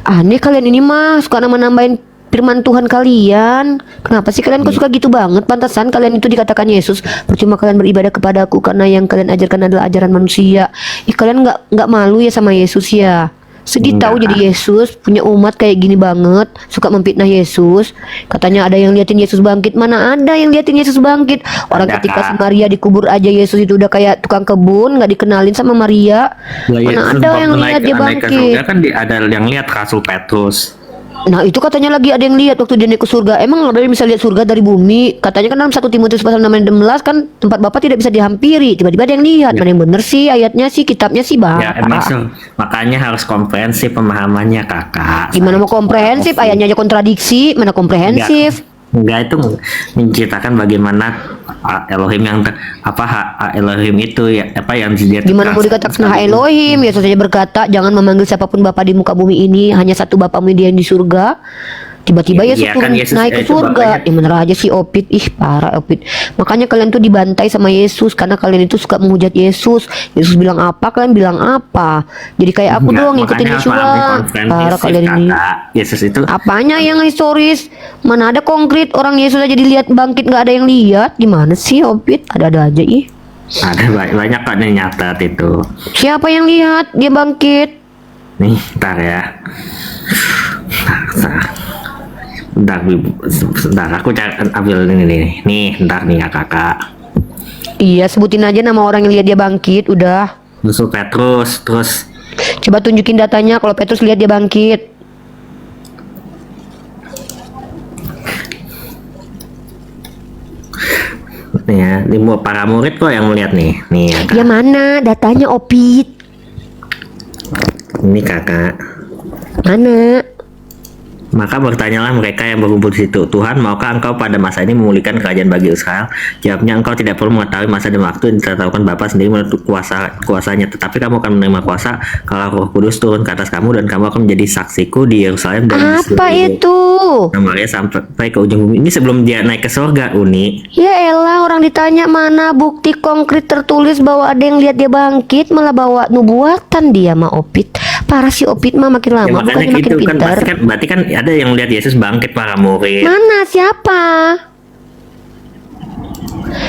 Aneh kalian ini mah suka nambahin firman Tuhan kalian. Kenapa sih kalian kok suka gitu banget? Pantasan kalian itu dikatakan Yesus. Percuma kalian beribadah kepadaku karena yang kalian ajarkan adalah ajaran manusia. Kalian nggak malu ya sama Yesus ya? Sedih tahu Enggak. jadi Yesus punya umat kayak gini banget, suka memfitnah Yesus. Katanya ada yang liatin Yesus bangkit, mana ada yang liatin Yesus bangkit? Orang Ada, ketika Kak. si Maria dikubur aja Yesus itu udah kayak tukang kebun, nggak dikenalin sama Maria. Lah, Mana Yesus ada waktu yang lihat dia naik ke bangkit? surga kan ada yang lihat Rasul Petrus. Nah itu katanya lagi ada yang lihat waktu dia naik ke surga. Emang ada yang bisa lihat surga dari bumi? Katanya kan dalam 1 Timotius pasal 6 kan tempat Bapak tidak bisa dihampiri. Tiba-tiba ada yang lihat. Mana yang bener sih ayatnya sih, kitabnya sih Ya emang Bapak. makanya harus komprehensif pemahamannya kakak. Gimana mau komprehensif? Ayatnya aja kontradiksi. Mana komprehensif? Enggak, itu menceritakan bagaimana Elohim yang Elohim itu ya apa yang dia Gimana mau dikatakan Elohim? Yesus saja berkata, jangan memanggil siapapun Bapa di muka bumi ini, hanya satu Bapamu dia yang di surga. Tiba-tiba Yesus Iya, turun kan Yesus naik ke itu surga. bapaknya. Bener aja sih Opit. Ih parah Opit. Makanya kalian tuh dibantai sama Yesus karena kalian itu suka menghujat Yesus. Yesus bilang apa, kalian bilang apa. Jadi kayak aku Enggak, doang ngikutin makanya harus Yesus. pahami konferensi, Parah kalian ini. kakak. Yesus itu Apanya yang historis? Mana ada konkret orang Yesus aja dilihat bangkit nggak ada yang lihat? Gimana sih Opit? Ada-ada aja ih. ada banyak kok yang nyatat itu. Siapa yang lihat dia bangkit? Nih, ntar ya. Bentar, aku ambil ini nih. Nih, ntar nih ya kakak. Iya, sebutin aja nama orang yang lihat dia bangkit, udah. Musuh Petrus, terus Coba tunjukin datanya kalau Petrus lihat dia bangkit. nih ya, para murid kok yang melihat nih. Nih ya, Kak. Ya mana datanya Opit? Ini kakak. Mana? Maka bertanyalah mereka yang berkumpul di situ, Tuhan, maukah engkau pada masa ini memulihkan kerajaan bagi Israel? Jawabnya, engkau tidak perlu mengetahui masa dan waktu yang ditetapkan Bapa sendiri menurut kuasanya, tetapi kamu akan menerima kuasa kalau Roh Kudus turun ke atas kamu dan kamu akan menjadi saksiku di Yerusalem dan di Apa seluruh itu? Samaria sampai ke ujung bumi. Ini sebelum dia naik ke surga, Uni. Ya elah, orang ditanya mana bukti konkret tertulis bahwa ada yang lihat dia bangkit, malah bawa nubuatan dia mah Opit. Parah si Opit mah makin lama bukannya makin gitu kan, pintar. berarti kan ada yang lihat Yesus bangkit para murid. Mana siapa?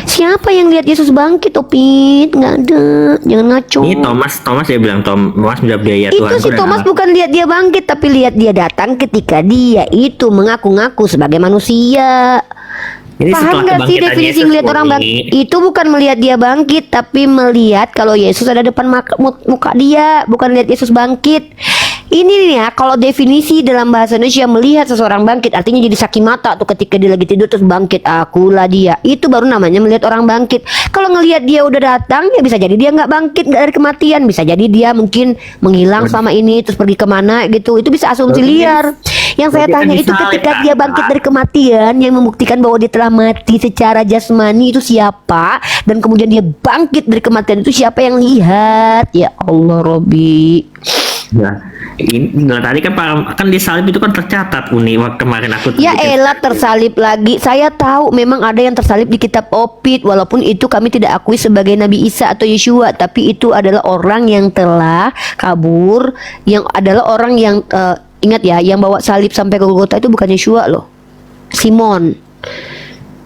Siapa yang lihat Yesus bangkit Opit? Nggak ada, jangan ngaco. Ini Thomas dia bilang Thomas menjawab dia ya Itu Tuhan. si Thomas bukan lihat dia bangkit, tapi lihat dia datang ketika dia itu mengaku-ngaku sebagai manusia. Ini Paham setelah nggak sih kebangkitan definisi Yesus, ngelihat orang Boni. bangkit? Itu bukan melihat dia bangkit, tapi melihat kalau Yesus ada depan muka dia, bukan lihat Yesus bangkit. Ini nih ya, kalau definisi dalam bahasa Indonesia melihat seseorang bangkit artinya jadi saksi mata tuh ketika dia lagi tidur terus bangkit, akulah dia. Itu baru namanya melihat orang bangkit. Kalau ngelihat dia udah datang ya bisa jadi dia nggak bangkit, nggak dari kematian, bisa jadi dia mungkin menghilang sama ini terus pergi kemana gitu. Itu bisa asumsi liar. Yang saya berarti kan tanya itu disalib, ketika Kak. dia bangkit dari kematian yang membuktikan bahwa dia telah mati secara jasmani itu siapa, dan kemudian dia bangkit dari kematian itu siapa yang lihat? Ya Allah Robi. Nah, tadi kan di salib itu kan tercatat Uni waktu kemarin aku Ya elah tersalib lagi. Saya tahu memang ada yang tersalib di kitab Opit, walaupun itu kami tidak akui sebagai Nabi Isa atau Yeshua, tapi itu adalah orang yang telah kabur, yang adalah orang yang ingat ya, yang bawa salib sampai ke Golgota itu bukan Yeshua loh, Simon.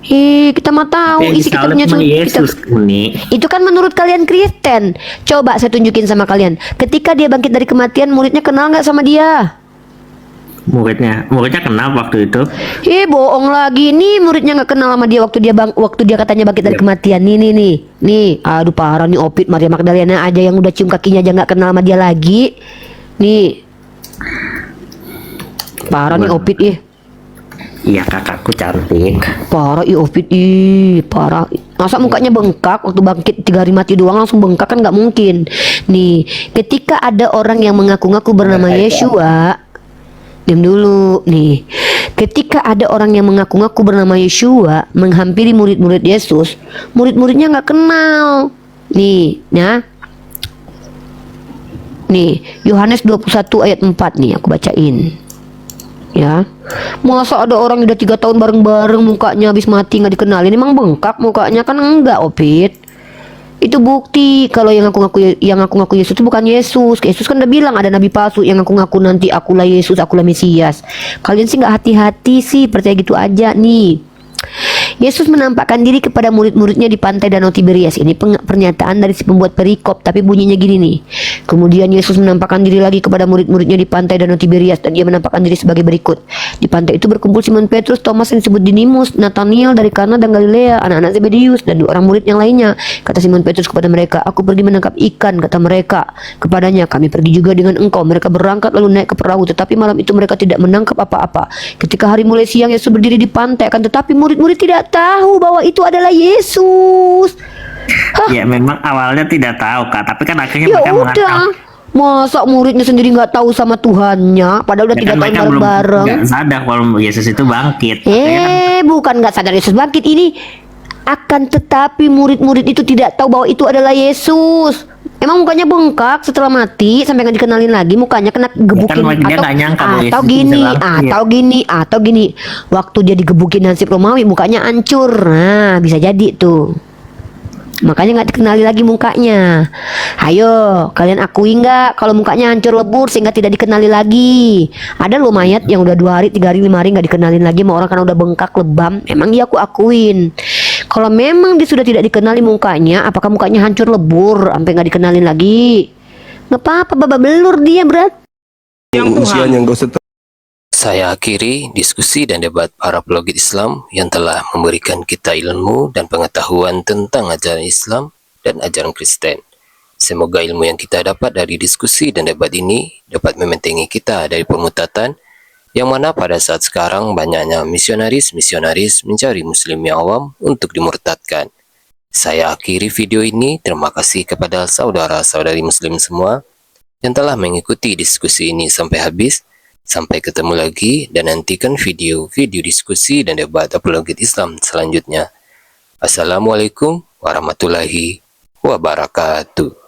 Kita mah tahu isi kitabnya Yesus Uni. itu kan menurut kalian Kristen. Coba saya tunjukin sama kalian. Ketika dia bangkit dari kematian, muridnya kenal nggak sama dia? Muridnya kenal waktu itu. Bohong lagi nih, muridnya nggak kenal sama dia waktu dia katanya bangkit dari kematian. Nih, aduh parah nih Opit, Maria Magdalena aja yang udah cium kakinya aja nggak kenal sama dia lagi. Nih, parah nih Opit Iya kakakku cantik. Parah Opit parah. Masa mukanya bengkak waktu bangkit 3 hari mati doang langsung bengkak, kan nggak mungkin. Nih, ketika ada orang yang mengaku-ngaku bernama Yeshua, diam dulu nih. Ketika ada orang yang mengaku-ngaku bernama Yeshua menghampiri murid-murid Yesus, murid-muridnya nggak kenal. Nih, ya. Nih, Yohanes 21 ayat 4 nih aku bacain. Ya, masa ada orang udah 3 tahun bareng-bareng mukanya habis mati nggak dikenalin, emang bengkak mukanya? Kan enggak Opit. Itu bukti kalau yang ngaku-ngaku Yesus itu bukan Yesus. Yesus kan udah bilang ada nabi palsu yang ngaku-ngaku nanti akulah Yesus, akulah Mesias. Kalian sih nggak hati-hati sih, percaya gitu aja nih. Yesus menampakkan diri kepada murid-muridnya di pantai Danau Tiberias. Ini pernyataan dari si pembuat perikop, tapi bunyinya gini nih. Kemudian Yesus menampakkan diri lagi kepada murid-muridnya di pantai Danau Tiberias, dan dia menampakkan diri sebagai berikut. Di pantai itu berkumpul Simon Petrus, Thomas yang disebut Didimus, Nathaniel dari Kana dan Galilea, anak-anak Zebedius, dan 2 orang murid yang lainnya. Kata Simon Petrus kepada mereka, "Aku pergi menangkap ikan." Kata mereka kepadanya, "Kami pergi juga dengan engkau." Mereka berangkat lalu naik ke perahu, tetapi malam itu mereka tidak menangkap apa-apa. Ketika hari mulai siang, Yesus berdiri di pantai, akan tetapi murid-murid tidak tahu bahwa itu adalah Yesus. Ya memang awalnya tidak tahu Kak, tapi kan akhirnya Ya mereka udah, mengatakan masa muridnya sendiri nggak tahu sama Tuhannya, padahal udah ya 3 kan tahun mereka belum bareng-bareng. nggak sadar kalau Yesus itu bangkit. Akhirnya kan Bukan nggak sadar Yesus bangkit ini. Akan tetapi murid-murid itu tidak tahu bahwa itu adalah Yesus. Emang mukanya bengkak setelah mati sampai nggak dikenalin lagi, mukanya kena gebukin dia nggak nyangka bahwa Yesus atau itu bisa gini, bangkit. atau gini. Waktu dia digebukin Hansip Romawi mukanya hancur. Nah, bisa jadi tuh. Makanya nggak dikenali lagi mukanya. Ayo, kalian akui nggak kalau mukanya hancur lebur sehingga tidak dikenali lagi? Ada loh mayat yang udah 2 hari, 3 hari, 5 hari nggak dikenalin lagi sama orang karena udah bengkak lebam. Emang iya aku akuin. Kalau memang dia sudah tidak dikenali mukanya, apakah mukanya hancur lebur sampai nggak dikenalin lagi? Nggak apa-apa, babak belur dia berat. Saya akhiri diskusi dan debat para apologet Islam yang telah memberikan kita ilmu dan pengetahuan tentang ajaran Islam dan ajaran Kristen. Semoga ilmu yang kita dapat dari diskusi dan debat ini dapat membentengi kita dari permutatan, yang mana pada saat sekarang banyaknya misionaris-misionaris mencari muslim yang awam untuk dimurtadkan. Saya akhiri video ini. Terima kasih kepada saudara-saudari muslim semua yang telah mengikuti diskusi ini sampai habis. Sampai ketemu lagi dan nantikan video-video diskusi dan debat apologet Islam selanjutnya. Assalamualaikum warahmatullahi wabarakatuh.